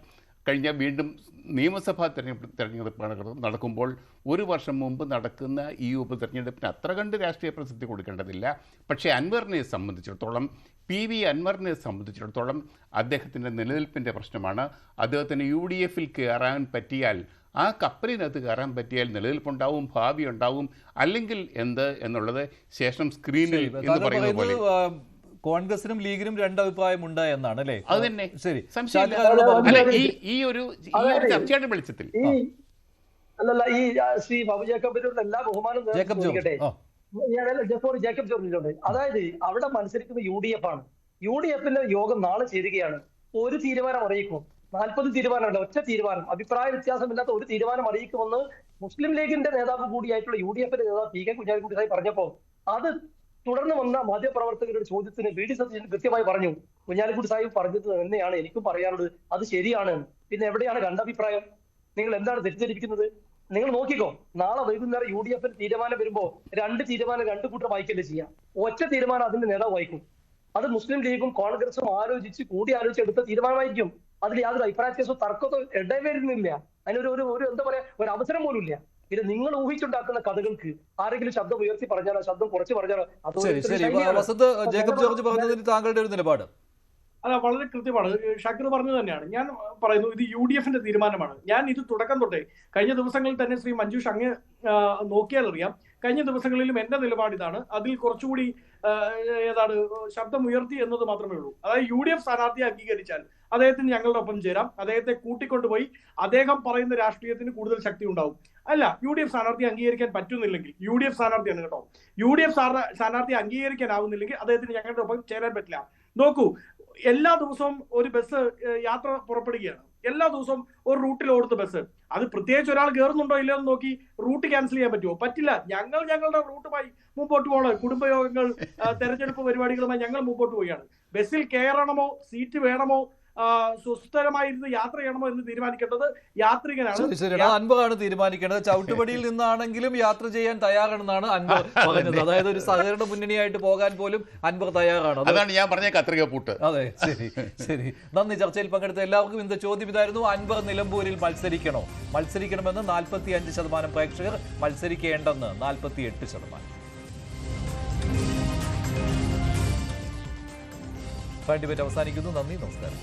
കഴിഞ്ഞാൽ വീണ്ടും നിയമസഭാ തെരഞ്ഞെടുപ്പ് നടക്കുമ്പോൾ ഒരു വർഷം മുമ്പ് നടക്കുന്ന ഈ ഉപതെരഞ്ഞെടുപ്പിന് അത്ര കണ്ട് രാഷ്ട്രീയ പ്രസക്തി കൊടുക്കേണ്ടതില്ല. പക്ഷേ അൻവറിനെ സംബന്ധിച്ചിടത്തോളം, PV അൻവറിനെ സംബന്ധിച്ചിടത്തോളം അദ്ദേഹത്തിൻ്റെ നിലനിൽപ്പിൻ്റെ പ്രശ്നമാണ്. അദ്ദേഹത്തിന് UDF കയറാൻ പറ്റിയാൽ, ആ കപ്പലിനകത്ത് കയറാൻ പറ്റിയാൽ നിലനിൽപ്പുണ്ടാവും, ഭാവി ഉണ്ടാവും. അല്ലെങ്കിൽ എന്ത് എന്നുള്ളത് ശേഷം സ്ക്രീനിൽ എന്ന് പറയുന്ന പോലെ കോൺഗ്രസിനും ലീഗിനും രണ്ടഭിപ്രായം ഉണ്ട് എന്നാണ് അല്ലേ? അത് തന്നെ. ശരി, ഈ ഒരു ചർച്ചയുടെ വെളിച്ചത്തിൽ അല്ലല്ല, ഈ ശ്രീ ബാബു ജേക്കബിനോട് എല്ലാ ബഹുമാനം ജേക്കബ് ജോർജിനോട്. അതായത് അവിടെ മത്സരിക്കുന്ന UDF ആണ്. UDFന്റെ യോഗം നാളെ ചേരുകയാണ്. ഒരു തീരുമാനം അറിയിക്കും. 40 തീരുമാനമല്ല, ഒറ്റ തീരുമാനം, അഭിപ്രായ വ്യത്യാസമില്ലാത്ത ഒരു തീരുമാനം അറിയിക്കുമെന്ന് മുസ്ലിം ലീഗിന്റെ നേതാവ് കൂടിയായിട്ടുള്ള UDF നേതാവ് പി കെ കുഞ്ഞാലിക്കുട്ടി സാഹിബ് പറഞ്ഞപ്പോ അത് തുടർന്ന് വന്ന മാധ്യമപ്രവർത്തകരുടെ ചോദ്യത്തിന് VD സതീശൻ കൃത്യമായി പറഞ്ഞു, കുഞ്ഞാലിക്കുട്ടി സാഹിബ് പറഞ്ഞത് തന്നെയാണ് എനിക്കും പറയാനുള്ളത്, അത് ശരിയാണ്. പിന്നെ എവിടെയാണ് രണ്ടഭിപ്രായം? നിങ്ങൾ എന്താണ് തെറ്റിദ്ധരിപ്പിക്കുന്നത്? നിങ്ങൾ നോക്കിക്കോ, നാളെ വൈകുന്നേരം UDF തീരുമാനം വരുമ്പോ 2 തീരുമാനം 2 കൂട്ടർ വായിക്കല്ലേ ചെയ്യാം. ഒറ്റ തീരുമാനം അതിന്റെ നേതാവ് വായിക്കും. അത് മുസ്ലിം ലീഗും കോൺഗ്രസും ആലോചിച്ച് കൂടി എടുത്ത തീരുമാനമായിരിക്കും. അതിൽ യാതൊരു അഭിപ്രായ വ്യത്യാസവും തർക്കത്തോ ഇടവരുന്നില്ല. അതിനൊരു ഒരു എന്താ പറയാ, ഒരു അവസരം പോലും ഇല്ല. പിന്നെ നിങ്ങൾ ഊഹിച്ചുണ്ടാക്കുന്ന കഥകൾക്ക് ആരെങ്കിലും ശബ്ദം ഉയർത്തി പറഞ്ഞാലോ ശബ്ദം കുറച്ച് പറഞ്ഞാലോ വസന്ത് ജേക്കബ് ജോർജ് പറഞ്ഞതിന് താങ്കളുടെ ഒരു നിലപാട്? അല്ല, വളരെ കൃത്യമാണ്. ഷാക്കിർ പറഞ്ഞത് തന്നെയാണ്. ഞാൻ പറയുന്നു, ഇത് UDF തീരുമാനമാണ്. ഞാൻ ഇത് തുടക്കം തൊട്ടേ കഴിഞ്ഞ ദിവസങ്ങളിൽ തന്നെ ശ്രീ മഞ്ജുഷ് അങ്ങ് നോക്കിയാൽ അറിയാം, കഴിഞ്ഞ ദിവസങ്ങളിലും എന്റെ നിലപാട് ഇതാണ്. അതിൽ കുറച്ചുകൂടി ശബ്ദം ഉയർത്തി എന്നത് മാത്രമേ ഉള്ളൂ. അതായത് UDF സ്ഥാനാർത്ഥിയെ അംഗീകരിച്ചാൽ അദ്ദേഹത്തിന് ഞങ്ങളുടെ ഒപ്പം ചേരാം, അദ്ദേഹത്തെ കൂട്ടിക്കൊണ്ടുപോയി അദ്ദേഹം പറയുന്ന രാഷ്ട്രീയത്തിന് കൂടുതൽ ശക്തി ഉണ്ടാവും. അല്ല, UDF സ്ഥാനാർത്ഥിയെ അംഗീകരിക്കാൻ പറ്റുന്നില്ലെങ്കിൽ, UDF സ്ഥാനാർത്ഥിയാണ് കേട്ടോ, UDF സ്ഥാനാർത്ഥിയെ അംഗീകരിക്കാനാവുന്നില്ലെങ്കിൽ അദ്ദേഹത്തിന് ഞങ്ങളുടെ ഒപ്പം ചേരാൻ പറ്റില്ല. നോക്കൂ, എല്ലാ ദിവസവും ഒരു ബസ് യാത്ര പുറപ്പെടുകയാണ്. എല്ലാ ദിവസവും ഒരു റൂട്ടിൽ ഓടുന്ന ബസ്, അത് പ്രത്യേകിച്ച് ഒരാൾ കയറുന്നുണ്ടോ ഇല്ലയോ എന്ന് നോക്കി റൂട്ട് ക്യാൻസൽ ചെയ്യാൻ പറ്റുമോ? പറ്റില്ല. ഞങ്ങളുടെ റൂട്ടുമായി മുമ്പോട്ട് പോകണം. കുടുംബയോഗങ്ങൾ, തെരഞ്ഞെടുപ്പ് പരിപാടികളുമായി ഞങ്ങൾ മുമ്പോട്ട് പോവുകയാണ്. ബസ്സിൽ കയറണമോ, സീറ്റ് വേണമോ, സുസ്ഥിരമായിരുന്ന് യാത്ര ചെയ്യണമോ എന്ന് തീരുമാനിക്കേണ്ടത് യാത്രികനാണ്. അൻവറാണ് തീരുമാനിക്കേണ്ടത്. ചവിട്ടുപടിയിൽ നിന്നാണെങ്കിലും യാത്ര ചെയ്യാൻ തയ്യാറാണെന്നാണ് അൻവർ പറഞ്ഞത്. അതായത് ഒരു സഹകരണ മുന്നണിയായിട്ട് പോകാൻ പോലും അൻവർ തയ്യാറാണ്. അതാണ് ഞാൻ പറഞ്ഞ കത്രിക പൂട്ട്. അതെ, ശരി ശരി, നന്ദി. ചർച്ചയിൽ പങ്കെടുത്ത എല്ലാവർക്കും ഇന്നത്തെ ചോദ്യം ഇതായിരുന്നു: അൻവർ നിലമ്പൂരിൽ മത്സരിക്കണമെന്ന് 45% പ്രേക്ഷകർ, മത്സരിക്കേണ്ടെന്ന് 48%. ഫൈൻ ഡിബേറ്റ് അവസാനിക്കുന്നു. നന്ദി, നമസ്കാരം.